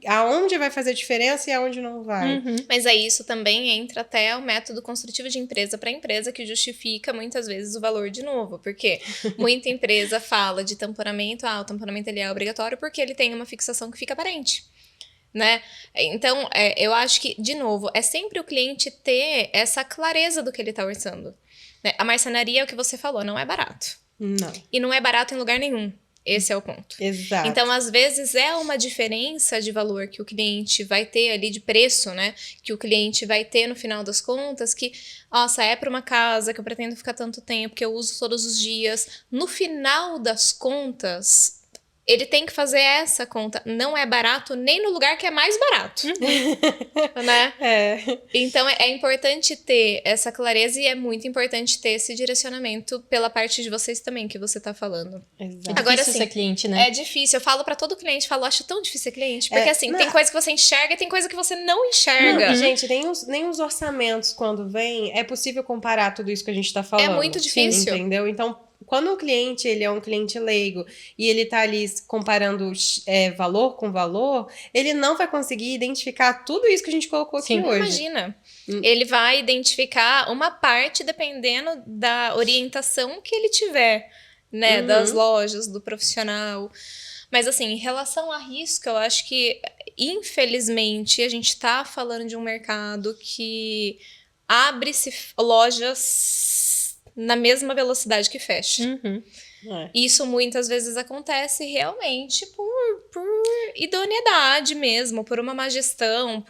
aonde vai fazer diferença e aonde não vai. Mas aí isso também entra até o método construtivo de empresa para empresa, que justifica muitas vezes o valor de novo. Porque muita empresa fala de tamponamento, o tamponamento ele é obrigatório porque ele tem uma fixação que fica aparente. Né? Então, eu acho que, de novo, é sempre o cliente ter essa clareza do que ele está orçando. Né? A marcenaria, é o que você falou, não é barato. Não. E não é barato em lugar nenhum. Esse é o ponto. Exato. Então, às vezes, é uma diferença de valor que o cliente vai ter ali, de preço, né? Que o cliente vai ter no final das contas, que, nossa, é para uma casa que eu pretendo ficar tanto tempo, que eu uso todos os dias. No final das contas, ele tem que fazer essa conta. Não é barato nem no lugar que é mais barato. Né? Então, é importante ter essa clareza e é muito importante ter esse direcionamento pela parte de vocês também, que você tá falando. Exato. Agora, difícil assim, ser cliente, né? É difícil. Eu falo pra todo cliente, acho tão difícil ser cliente. Porque, tem coisa que você enxerga e tem coisa que você não enxerga. Gente, nem os orçamentos, quando vem, é possível comparar tudo isso que a gente tá falando. É muito difícil. Entendeu? Então, quando o cliente ele é um cliente leigo e ele tá ali comparando valor com valor, ele não vai conseguir identificar tudo isso que a gente colocou aqui hoje. Imagina. Ele vai identificar uma parte dependendo da orientação que ele tiver, né? Das lojas, do profissional. Mas, assim, em relação a risco, eu acho que, infelizmente, a gente tá falando de um mercado que abre-se lojas na mesma velocidade que fecha. Isso muitas vezes acontece realmente por idoneidade mesmo, por uma má gestão,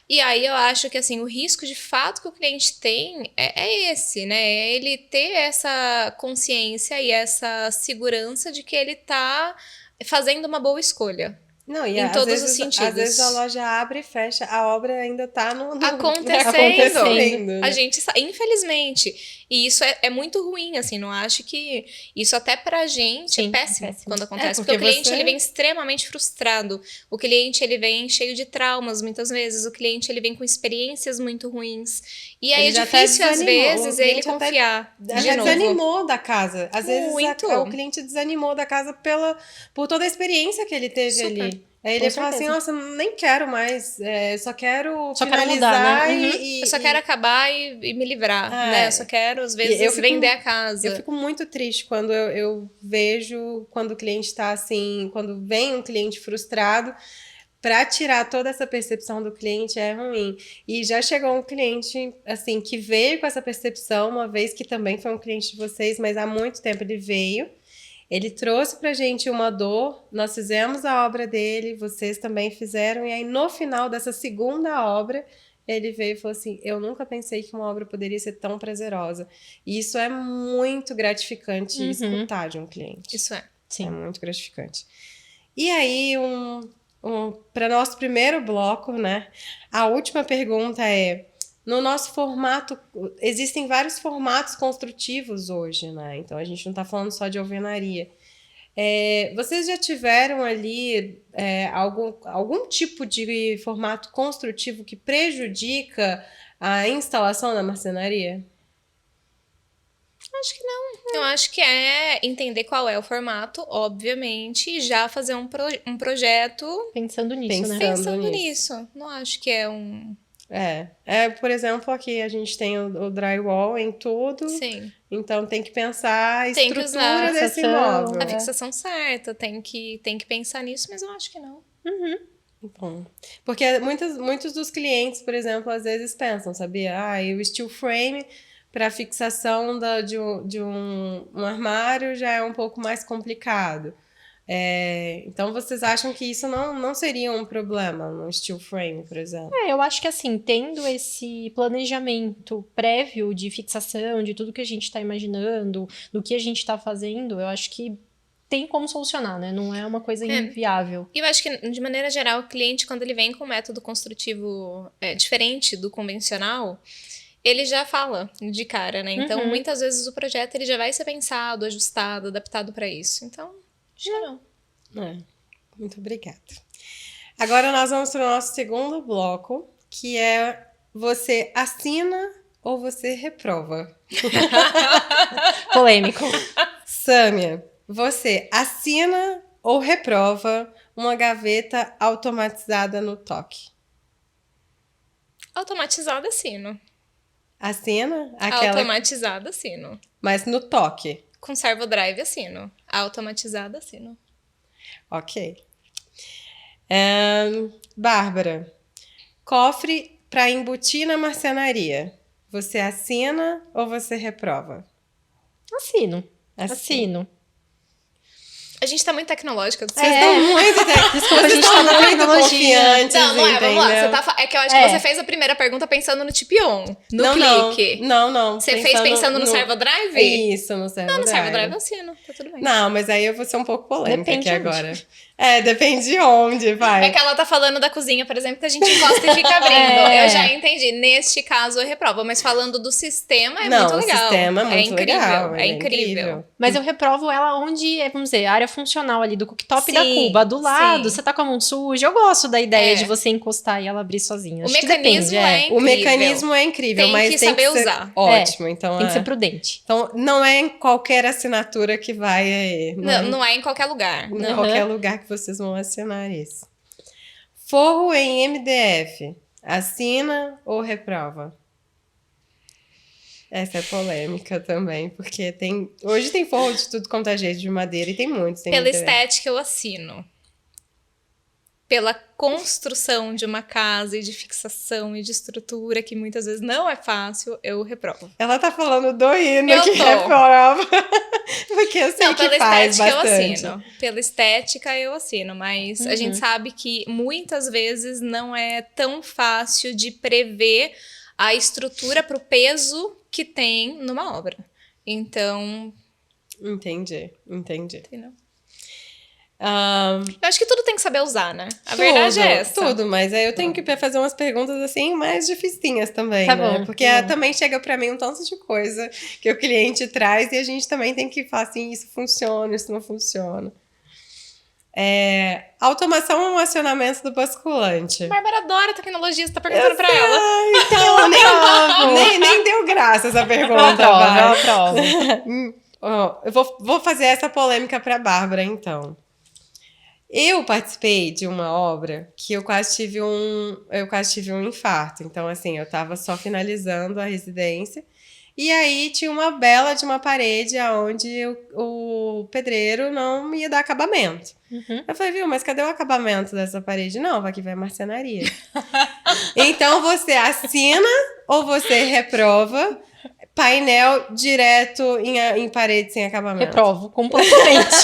E aí eu acho que, assim, o risco de fato que o cliente tem é esse, né? É ele ter essa consciência e essa segurança de que ele tá fazendo uma boa escolha. Não, e em todos os sentidos. Às vezes a loja abre e fecha, a obra ainda tá acontecendo. A gente, infelizmente. E isso é muito ruim, assim, não acho que... Isso até pra gente é péssimo quando acontece. Porque o cliente, ele vem extremamente frustrado. O cliente, ele vem cheio de traumas, muitas vezes. O cliente, ele vem com experiências muito ruins. E aí é difícil, às vezes, ele confiar. Já desanimou da casa. Às vezes o cliente desanimou da casa por toda a experiência que ele teve ali. Aí ele fala assim, nossa, nem quero mais, só quero finalizar mudar, né? Eu só quero acabar e me livrar, né? Eu só quero, às vezes, vender a casa. Eu fico muito triste quando eu vejo, quando o cliente tá assim, quando vem um cliente frustrado, para tirar toda essa percepção do cliente é ruim. E já chegou um cliente, assim, que veio com essa percepção, uma vez que também foi um cliente de vocês, mas há muito tempo ele veio. Ele trouxe pra gente uma dor, nós fizemos a obra dele, vocês também fizeram, e aí no final dessa segunda obra, ele veio e falou assim, eu nunca pensei que uma obra poderia ser tão prazerosa. E isso é muito gratificante escutar de um cliente. Isso é. Sim. É muito gratificante. E aí, para nosso primeiro bloco, né, a última pergunta é, no nosso formato, existem vários formatos construtivos hoje, né? Então, a gente não está falando só de alvenaria. Vocês já tiveram ali algum tipo de formato construtivo que prejudica a instalação da marcenaria? Acho que não. Eu acho que é entender qual é o formato, obviamente, e já fazer um projeto Pensando nisso, né? pensando nisso. Não acho que é um... Por exemplo, aqui a gente tem o drywall em tudo. Sim. Então tem que pensar a Tem que usar estrutura desse fixação, imóvel. A fixação certa, tem que pensar nisso, mas eu acho que não. Bom, porque muitos dos clientes, por exemplo, às vezes pensam, sabia? E o steel frame para fixação de um armário já é um pouco mais complicado. Então, vocês acham que isso não seria um problema no steel frame, por exemplo? Eu acho que assim, tendo esse planejamento prévio de fixação, de tudo que a gente está imaginando, do que a gente está fazendo, eu acho que tem como solucionar, né? Não é uma coisa inviável. E eu acho que, de maneira geral, o cliente, quando ele vem com um método construtivo diferente do convencional, ele já fala de cara, né? Então, muitas vezes o projeto ele já vai ser pensado, ajustado, adaptado para isso. Então, acho que não. Muito obrigada. Agora nós vamos para o nosso segundo bloco, que é você assina ou você reprova? Polêmico. Sâmia, você assina ou reprova uma gaveta automatizada no toque? Automatizado, assino. Assina? Automatizado, assino. Mas no toque? Com servo drive, assino. Automatizado, assino. Ok. Bárbara, cofre para embutir na marcenaria. Você assina ou você reprova? Assino. A gente tá muito tecnológica. Vocês estão muito Desculpa, a gente tá na tecnologia. confiantes, Não é, vamos lá. entendeu? É que eu acho que você fez a primeira pergunta pensando no tip-on, no clique. Não. Você fez pensando no servo drive? Isso, no servo drive. No servo drive eu assino, tá tudo bem. Não, mas aí eu vou ser um pouco polêmica Depende aqui onde. agora. Depende de onde, vai. É que ela tá falando da cozinha, por exemplo, que a gente encosta e fica abrindo. Eu já entendi. Neste caso, eu reprovo. Mas falando do sistema, muito legal. O sistema é muito incrível, legal. É incrível. Mas eu reprovo ela onde, vamos dizer, a área funcional ali do cooktop e da Sim, cuba. Do lado, sim. você tá com a mão suja. Eu gosto da ideia de você encostar e ela abrir sozinha. Acho que mecanismo depende, incrível. O mecanismo é incrível, Tem mas que tem saber que ser usar. ótimo. Então, Tem que ser prudente. Então, não é em qualquer assinatura que vai aí. Não é em qualquer lugar. Em qualquer lugar que vocês vão assinar isso. Forro em MDF, assina ou reprova? Essa é polêmica também, porque hoje tem forro de tudo quanto é jeito de madeira e tem muitos. Pela estética, eu assino. Pela construção de uma casa e de fixação e de estrutura, que muitas vezes não é fácil, eu reprovo. Ela tá falando do hino Eu que tô. reprova. Porque eu sei Não, que pela faz estética bastante. eu assino. Pela estética eu assino, mas a gente sabe que muitas vezes não é tão fácil de prever a estrutura pro peso que tem numa obra. Então, Entendi. entendeu? Eu acho que tudo tem que saber usar, né? A Tudo, verdade é essa. Tudo, mas aí eu tenho que fazer umas perguntas assim mais dificinhas também, Tá né? bom, Porque tá bom. também chega pra mim um tanto de coisa que o cliente traz e a gente também tem que falar assim, isso funciona, isso não funciona. Automação ou acionamento do basculante? Bárbara adora tecnologia, você tá perguntando pra ela. Então, nem deu graça essa pergunta, vai. Eu aprovo. Eu vou fazer essa polêmica pra Bárbara, então. Eu participei de uma obra que eu quase tive um infarto. Então, assim, eu tava só finalizando a residência. E aí tinha uma bela de uma parede onde o pedreiro não ia dar acabamento. Eu falei, viu, mas cadê o acabamento dessa parede? Não, aqui vai marcenaria. Então, você assina ou você reprova painel direto em parede sem acabamento? Reprovo completamente.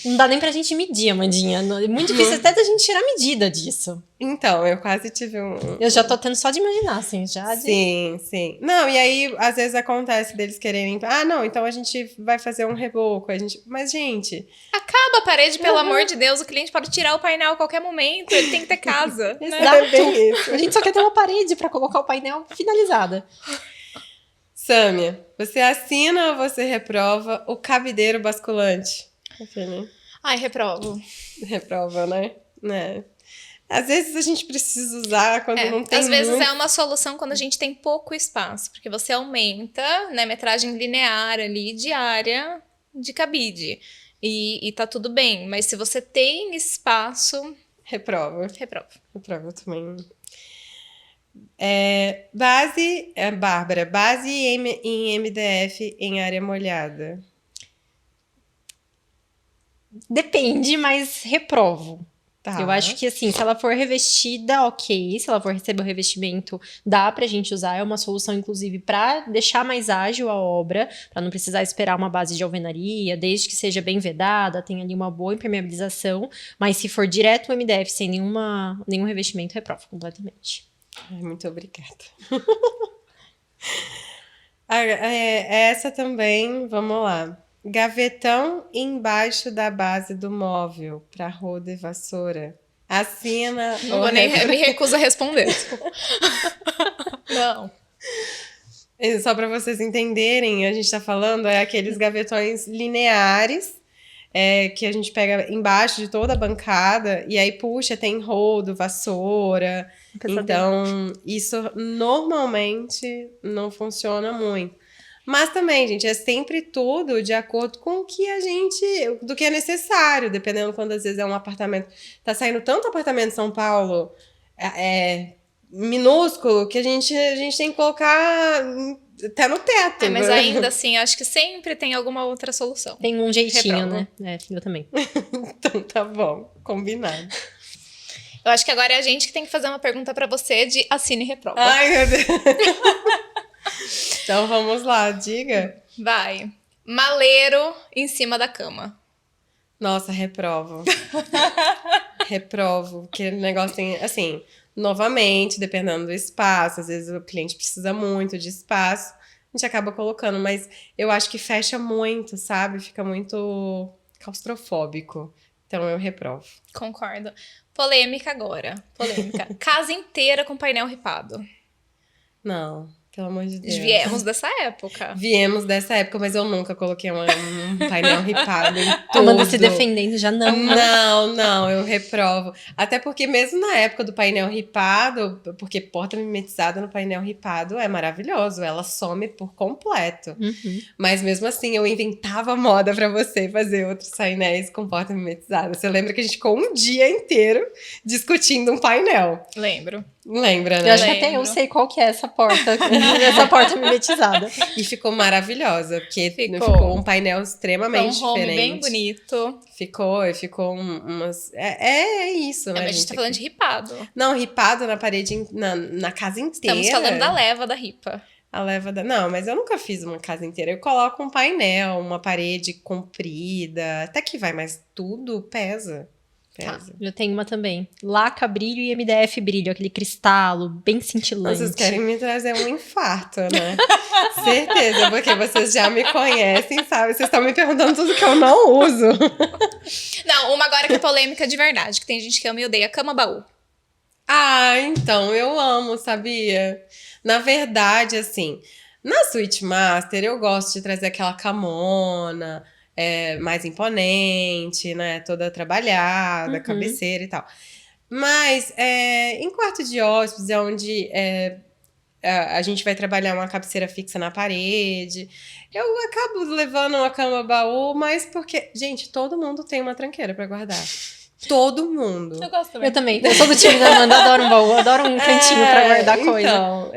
Não dá nem pra gente medir, Amandinha. É muito difícil até da gente tirar medida disso. Então, eu quase tive Eu já tô tendo só de imaginar, assim, já de... Sim. Não, e aí, às vezes acontece deles quererem... não, então a gente vai fazer um reboco. Mas, gente... Acaba a parede, pelo amor de Deus. O cliente pode tirar o painel a qualquer momento. Ele tem que ter casa. né? Exato. É bem isso. A gente só quer ter uma parede pra colocar o painel finalizada. Sâmia, você assina ou você reprova o cabideiro basculante? Aquele Ai, reprovo. reprova, né? Às vezes a gente precisa usar quando não tem Às vezes muito. é uma solução quando a gente tem pouco espaço, porque você aumenta, né, metragem linear ali de área de cabide. E tá tudo bem, mas se você tem espaço, Reprova. reprova. Reprova também. Bárbara, base em MDF em área molhada. Depende, mas reprovo. Tá. Eu acho que, assim, se ela for revestida, ok. Se ela for receber o revestimento, dá pra gente usar. É uma solução, inclusive, pra deixar mais ágil a obra, pra não precisar esperar uma base de alvenaria, desde que seja bem vedada, tenha ali uma boa impermeabilização. Mas se for direto o MDF, sem nenhum revestimento, reprovo completamente. Ai, muito obrigada. Essa também, vamos lá. Gavetão embaixo da base do móvel para roda e vassoura. Assina Não ou vou nem, reprova. me recuso a responder. Desculpa. Não. Só para vocês entenderem, a gente está falando aqueles gavetões lineares que a gente pega embaixo de toda a bancada e aí puxa, tem rodo, vassoura. Então, isso normalmente não funciona muito. Mas também, gente, é sempre tudo de acordo com o que do que é necessário, dependendo quando às vezes é um apartamento. Tá saindo tanto apartamento em São Paulo minúsculo que a gente tem que colocar até no teto. Mas né? ainda assim, acho que sempre tem alguma outra solução. Tem um jeitinho, Reprovo. né? Eu também. Então tá bom, combinado. Eu acho que agora é a gente que tem que fazer uma pergunta pra você de assine e reprova. Ai, meu Deus. Então vamos lá, diga. Vai. Maleiro em cima da cama. Nossa, reprovo. Reprovo. Porque o negócio tem, assim, novamente, dependendo do espaço, às vezes o cliente precisa muito de espaço, a gente acaba colocando, mas eu acho que fecha muito, sabe? Fica muito claustrofóbico. Então eu reprovo. Concordo. Polêmica agora. Polêmica. Casa inteira com painel ripado. Não, pelo amor de Deus. Viemos dessa época. Viemos dessa época, mas eu nunca coloquei um painel ripado em tudo. Amanda se defendendo já não. Não, eu reprovo. Até porque mesmo na época do painel ripado, porque porta mimetizada no painel ripado é maravilhoso, ela some por completo. Uhum. Mas mesmo assim, eu inventava moda pra você fazer outros painéis com porta mimetizada. Você lembra que a gente ficou um dia inteiro discutindo um painel? Lembro. Lembra, né? Eu acho que até eu sei qual que é essa porta, essa porta mimetizada. E ficou maravilhosa, porque Ficou. ficou um painel Foi extremamente um home diferente. bem bonito. Ficou umas... É isso, né, Mas a gente tá falando de ripado. Não, ripado na parede, na casa inteira. Estamos falando da leva da ripa. A leva da... Não, mas eu nunca fiz uma casa inteira. Eu coloco um painel, uma parede comprida, até que vai, mas tudo pesa. Tá, eu tenho uma também. Laca brilho e MDF brilho, aquele cristalo bem cintilante. Vocês querem me trazer um infarto, né? Certeza, porque vocês já me conhecem, sabe? Vocês estão me perguntando tudo que eu não uso. Não, uma agora que é polêmica de verdade, que tem gente que ama e odeia. Cama baú. Ah, então, eu amo, sabia? Na verdade, assim, na Suite Master eu gosto de trazer aquela camona, mais imponente, né? Toda trabalhada, cabeceira e tal. Mas em quarto de hóspedes é onde a gente vai trabalhar uma cabeceira fixa na parede. Eu acabo levando uma cama baú, mas porque, gente, todo mundo tem uma tranqueira pra guardar. Todo mundo. Eu gosto também. Eu também. Eu sou do time da Amanda, adoro um baú, adoro um cantinho pra guardar coisa. Então,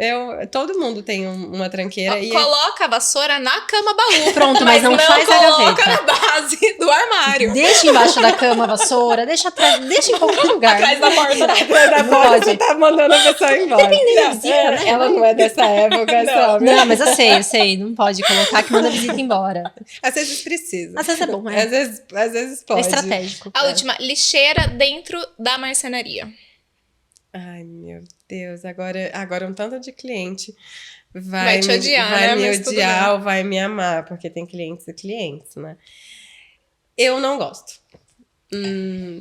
todo mundo tem uma tranqueira. E Coloca a vassoura na cama baú. Pronto, mas não faz a coloca gaveta. na base do armário. Deixa embaixo da cama a vassoura, deixa em qualquer lugar. Atrás da porta. atrás da Não porta pode. você tá mandando a pessoa embora. Dependendo da visita, né? Ela não é dessa época, sabe? Não, mas eu sei, não pode colocar que manda a visita embora. Às vezes precisa. Às vezes é bom, né? Às vezes É pode. estratégico. A última, lixeira dentro da marcenaria. Ai, meu Deus. Agora um tanto de cliente Vai te odiar, vai né? me Mas tudo odiar ou vai me amar, porque tem clientes e clientes, né? Eu não gosto.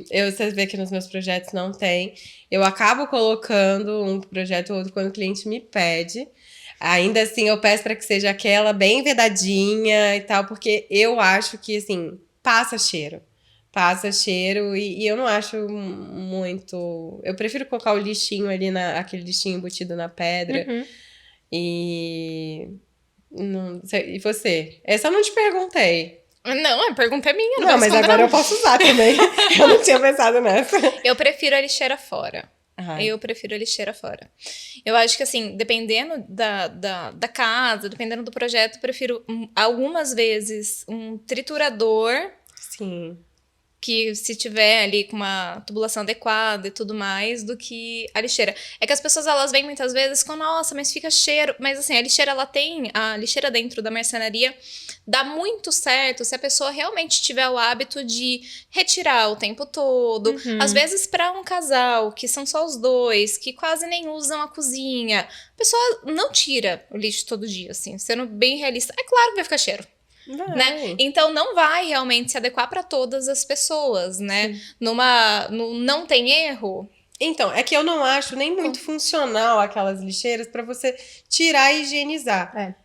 Vocês veem que nos meus projetos não tem. Eu acabo colocando um projeto ou outro quando o cliente me pede. Ainda assim, eu peço para que seja aquela bem vedadinha e tal, porque eu acho que, assim, passa cheiro. Passa cheiro e eu não acho muito... Eu prefiro colocar o lixinho ali, aquele lixinho embutido na pedra. Uhum. E... Não sei, e você? Essa eu não te perguntei. Não, a pergunta é minha. Não, mas agora eu posso usar também. Eu não tinha pensado nessa. Eu prefiro a lixeira fora. Ai. Eu prefiro a lixeira fora. Eu acho que, assim, dependendo da casa, dependendo do projeto, eu prefiro algumas vezes um triturador, Sim. que se tiver ali com uma tubulação adequada e tudo mais, do que a lixeira. É que as pessoas, elas vêm muitas vezes com, nossa, mas fica cheiro. Mas assim, a lixeira dentro da marcenaria dá muito certo se a pessoa realmente tiver o hábito de retirar o tempo todo. Às vezes, para um casal, que são só os dois, que quase nem usam a cozinha, a pessoa não tira o lixo todo dia, assim, sendo bem realista. É claro que vai ficar cheiro. Né? Então não vai realmente se adequar para todas as pessoas, né? Não tem erro. Então, é que eu não acho nem muito funcional aquelas lixeiras para você tirar e higienizar.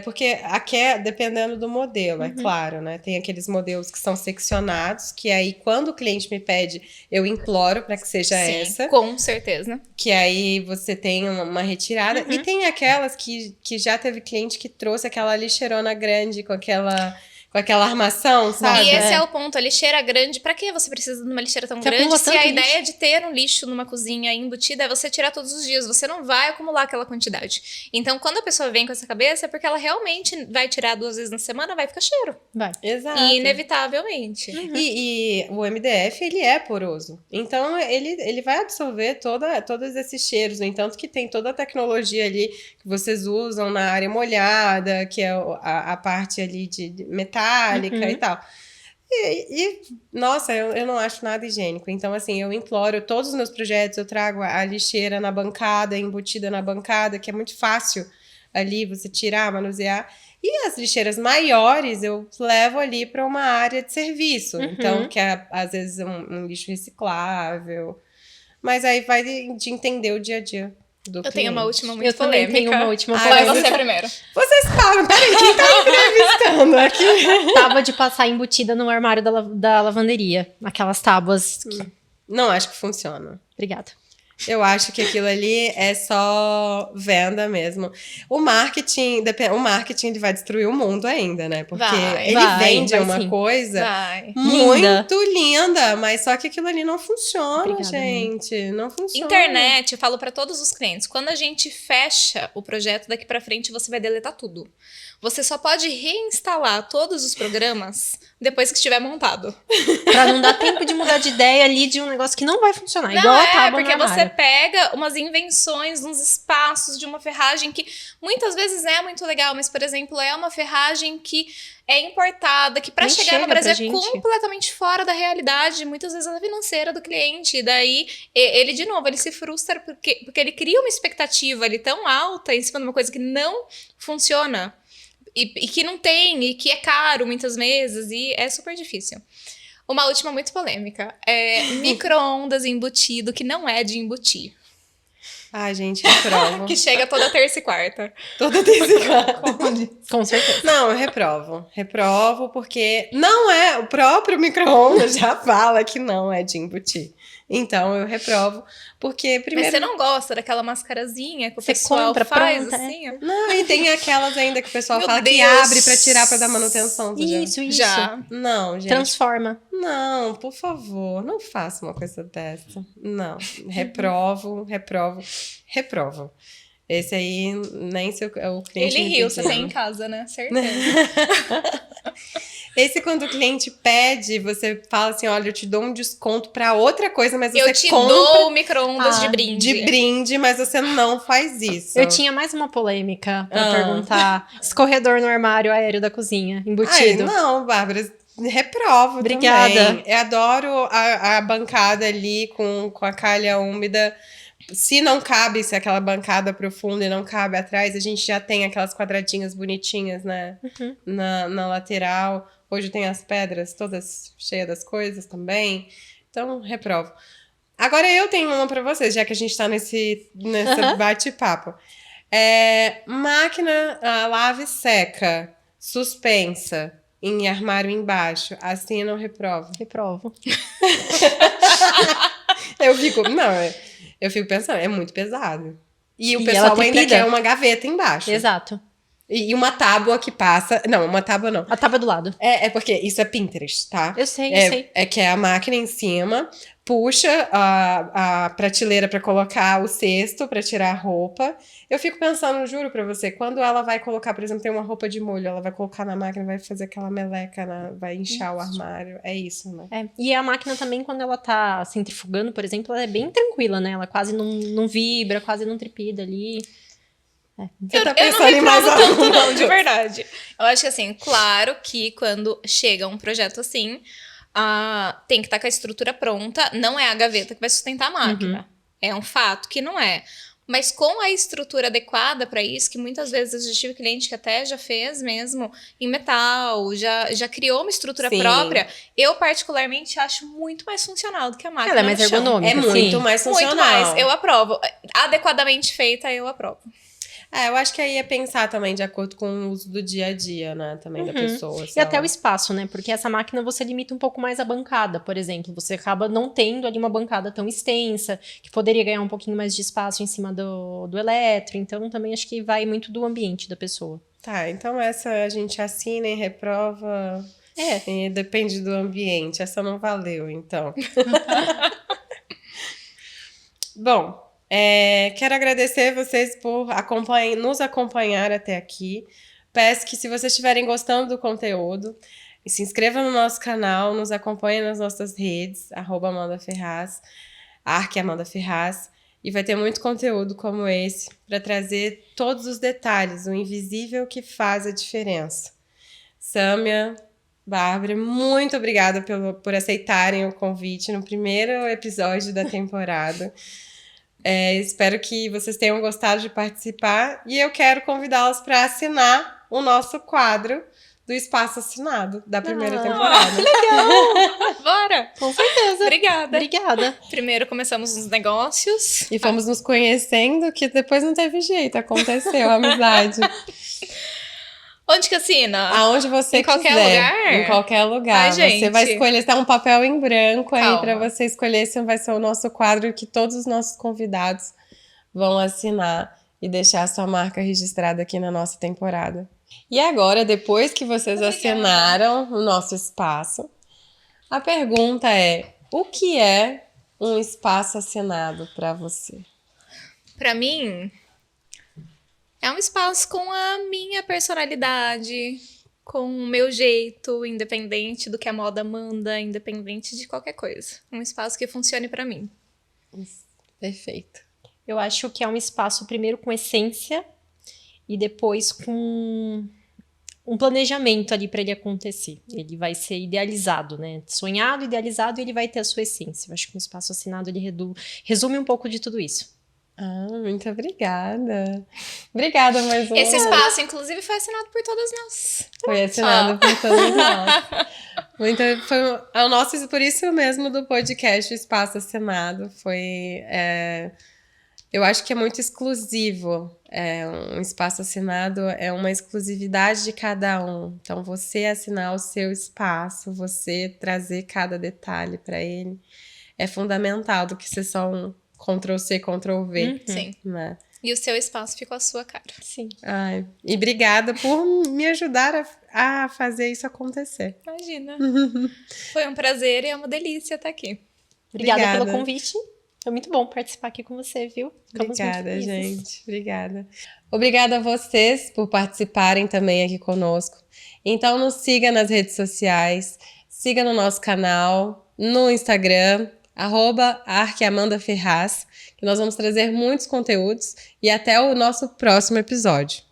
Porque aqui dependendo do modelo, é claro, né? Tem aqueles modelos que são seccionados, que aí quando o cliente me pede, eu imploro para que seja Sim, essa. com certeza. Que aí você tem uma retirada. E tem aquelas que já teve cliente que trouxe aquela lixeirona grande com aquela armação, sabe? E esse é o ponto, a lixeira grande, pra que você precisa de uma lixeira tão Você grande acumula se tanto a lixo. ideia de ter um lixo numa cozinha embutida é você tirar todos os dias, você não vai acumular aquela quantidade. Então, quando a pessoa vem com essa cabeça, é porque ela realmente vai tirar 2 vezes na semana, vai ficar cheiro. Vai. Exato. Inevitavelmente. E o MDF, ele é poroso. Então, ele vai absorver todos esses cheiros. No entanto, que tem toda a tecnologia ali que vocês usam na área molhada, que é a parte ali de metálica e tal. Nossa, eu não acho nada higiênico. Então, assim, eu imploro, todos os meus projetos, eu trago a lixeira na bancada, embutida na bancada, que é muito fácil ali você tirar, manusear. E as lixeiras maiores eu levo ali para uma área de serviço. Então, que é, às vezes, um lixo reciclável. Mas aí vai de entender o dia a dia do cliente. Eu tenho uma última muito Eu também polêmica. tenho uma última Vai polêmica. você primeiro. Vocês falam, peraí, quem tá me entrevistando aqui? Tábua de passar embutida no armário da lavanderia. Aquelas tábuas. Não acho que funciona. Obrigada. Eu acho que aquilo ali é só venda mesmo. O marketing ele vai destruir o mundo ainda, né? Porque ele vende uma sim. coisa Vai. muito linda, mas só que aquilo ali não funciona, Obrigada, gente. Não funciona. Internet, eu falo pra todos os clientes, quando a gente fecha o projeto, daqui pra frente você vai deletar tudo. Você só pode reinstalar todos os programas depois que estiver montado. Pra não dar tempo de mudar de ideia ali de um negócio que não vai funcionar. Não, igual a tábua porque no armário. você pega umas invenções, uns espaços de uma ferragem que muitas vezes é muito legal, mas, por exemplo, é uma ferragem que é importada, que para Nem chegar no chega Brasil pra é gente. completamente fora da realidade, muitas vezes a financeira do cliente. E daí, ele, de novo, ele se frustra porque ele cria uma expectativa ali tão alta em cima de uma coisa que não funciona. E que não tem, e que é caro muitas vezes, e é super difícil. Uma última muito polêmica. É micro-ondas embutido, que não é de embutir. Ai, gente, reprovo. Que chega toda terça e quarta. Toda desigual. Com certeza. Não, eu reprovo. Reprovo porque não é... O próprio micro-ondas já fala que não é de embutir. Então, eu reprovo. Porque, primeiro... Mas você não gosta daquela mascarazinha que o Você pessoal compra faz, pronta, assim? Ó? Não, e tem aquelas ainda que o pessoal Meu fala que Deus. abre pra tirar pra dar manutenção. Você já- Isso. Já. Não, gente. Transforma. Não, por favor, não faça uma coisa dessa. Não, reprovo. Esse aí, nem se o cliente Ele me riu, você pedindo. tem em casa, né? Certeza. Esse quando o cliente pede, você fala assim, olha, eu te dou um desconto pra outra coisa, mas Eu você te compra dou o micro-ondas de brinde. de brinde, mas você não faz isso. Eu tinha mais uma polêmica pra Ah. perguntar. Escorredor no armário aéreo da cozinha, Ai, embutido. não, Bárbara, reprovo Obrigada. também. Eu adoro a bancada ali com a calha úmida. Se não cabe, se aquela bancada profunda e não cabe atrás, a gente já tem aquelas quadradinhas bonitinhas, né? Na lateral. Hoje tem as pedras todas cheias das coisas também. Então, reprovo. Agora eu tenho uma pra vocês, já que a gente tá nesse bate-papo. Máquina lave seca, suspensa, em armário embaixo, assina ou reprova? Reprovo. Eu fico pensando, é muito pesado. E o E pessoal ela ainda trepida. quer uma gaveta embaixo. Exato. E uma tábua que passa... Não, uma tábua não. A tábua do lado. É porque isso é Pinterest, tá? Eu sei, eu É, sei. é que é a máquina em cima, puxa a prateleira pra colocar o cesto, pra tirar a roupa. Eu fico pensando, juro pra você, quando ela vai colocar, por exemplo, tem uma roupa de molho, ela vai colocar na máquina, vai fazer aquela meleca, vai inchar o armário. É isso, né? É. E a máquina também, quando ela tá centrifugando, por exemplo, ela é bem tranquila, né? Ela quase não vibra, quase não trepida ali. Você tá Eu não pensando em mais reprovo tanto, algo? não, de verdade. Eu acho que, assim, claro que quando chega um projeto assim, tem que estar com a estrutura pronta. Não é a gaveta que vai sustentar a máquina. É um fato que não é. Mas com a estrutura adequada para isso, que muitas vezes eu já tive cliente que até já fez mesmo em metal, já criou uma estrutura Sim. própria, eu particularmente acho muito mais funcional do que a máquina. Ela é mais no chão. ergonômica. É muito sim. mais funcional. Muito mais, eu aprovo. Adequadamente feita, eu aprovo. Eu acho que aí é pensar também de acordo com o uso do dia a dia, né? Também da pessoa. E até o espaço, né? Porque essa máquina você limita um pouco mais a bancada, por exemplo. Você acaba não tendo ali uma bancada tão extensa, que poderia ganhar um pouquinho mais de espaço em cima do eletro. Então, também acho que vai muito do ambiente da pessoa. Tá, então essa a gente assina e reprova. E depende do ambiente. Essa não valeu, então. Bom, quero agradecer vocês por nos acompanhar até aqui. Peço que, se vocês estiverem gostando do conteúdo, se inscreva no nosso canal, nos acompanhe nas nossas redes, @AmandaFerraz, @ArqueAmandaFerraz, e vai ter muito conteúdo como esse para trazer todos os detalhes, o invisível que faz a diferença. Sâmia, Bárbara, muito obrigada por aceitarem o convite no primeiro episódio da temporada. Espero que vocês tenham gostado de participar e eu quero convidá-los para assinar o nosso quadro do Espaço Assinado da primeira temporada. Bora! Com certeza. Obrigada. Obrigada. Primeiro começamos os negócios. E fomos nos conhecendo, que depois não teve jeito, aconteceu a amizade. Onde que assina? Aonde você Em qualquer quiser. lugar? Em qualquer lugar. Ai, Você gente. vai escolher, está um papel em branco aí Calma. para você escolher. Esse vai ser o nosso quadro que todos os nossos convidados vão assinar e deixar a sua marca registrada aqui na nossa temporada. E agora, depois que vocês assinaram o nosso espaço, a pergunta é: o que é um espaço assinado para você? Pra mim, é um espaço com a minha personalidade, com o meu jeito, independente do que a moda manda, independente de qualquer coisa. Um espaço que funcione pra mim. Perfeito. Eu acho que é um espaço, primeiro, com essência e depois com um planejamento ali para ele acontecer. Ele vai ser idealizado, né? Sonhado, idealizado, e ele vai ter a sua essência. Eu acho que um espaço assinado, ele resume um pouco de tudo isso. Muito obrigada. Obrigada mais uma Esse vez. espaço, inclusive, foi assinado por todas nós. Foi assinado por todos nós. Por isso mesmo do podcast Espaço Assinado. Eu acho que é muito exclusivo. Um espaço assinado é uma exclusividade de cada um. Então, você assinar o seu espaço, você trazer cada detalhe para ele, é fundamental do que ser só um Ctrl+C, Ctrl+V. Sim. Né? E o seu espaço ficou à sua cara. Sim. E obrigada por me ajudar a fazer isso acontecer. Imagina. Foi um prazer e é uma delícia estar aqui. Obrigada pelo convite. Foi muito bom participar aqui com você, viu? Ficamos muito Obrigada, felizes. gente. Obrigada. Obrigada a vocês por participarem também aqui conosco. Então, nos siga nas redes sociais, siga no nosso canal, no Instagram, @ArqueAmandaFerraz, que nós vamos trazer muitos conteúdos, e até o nosso próximo episódio.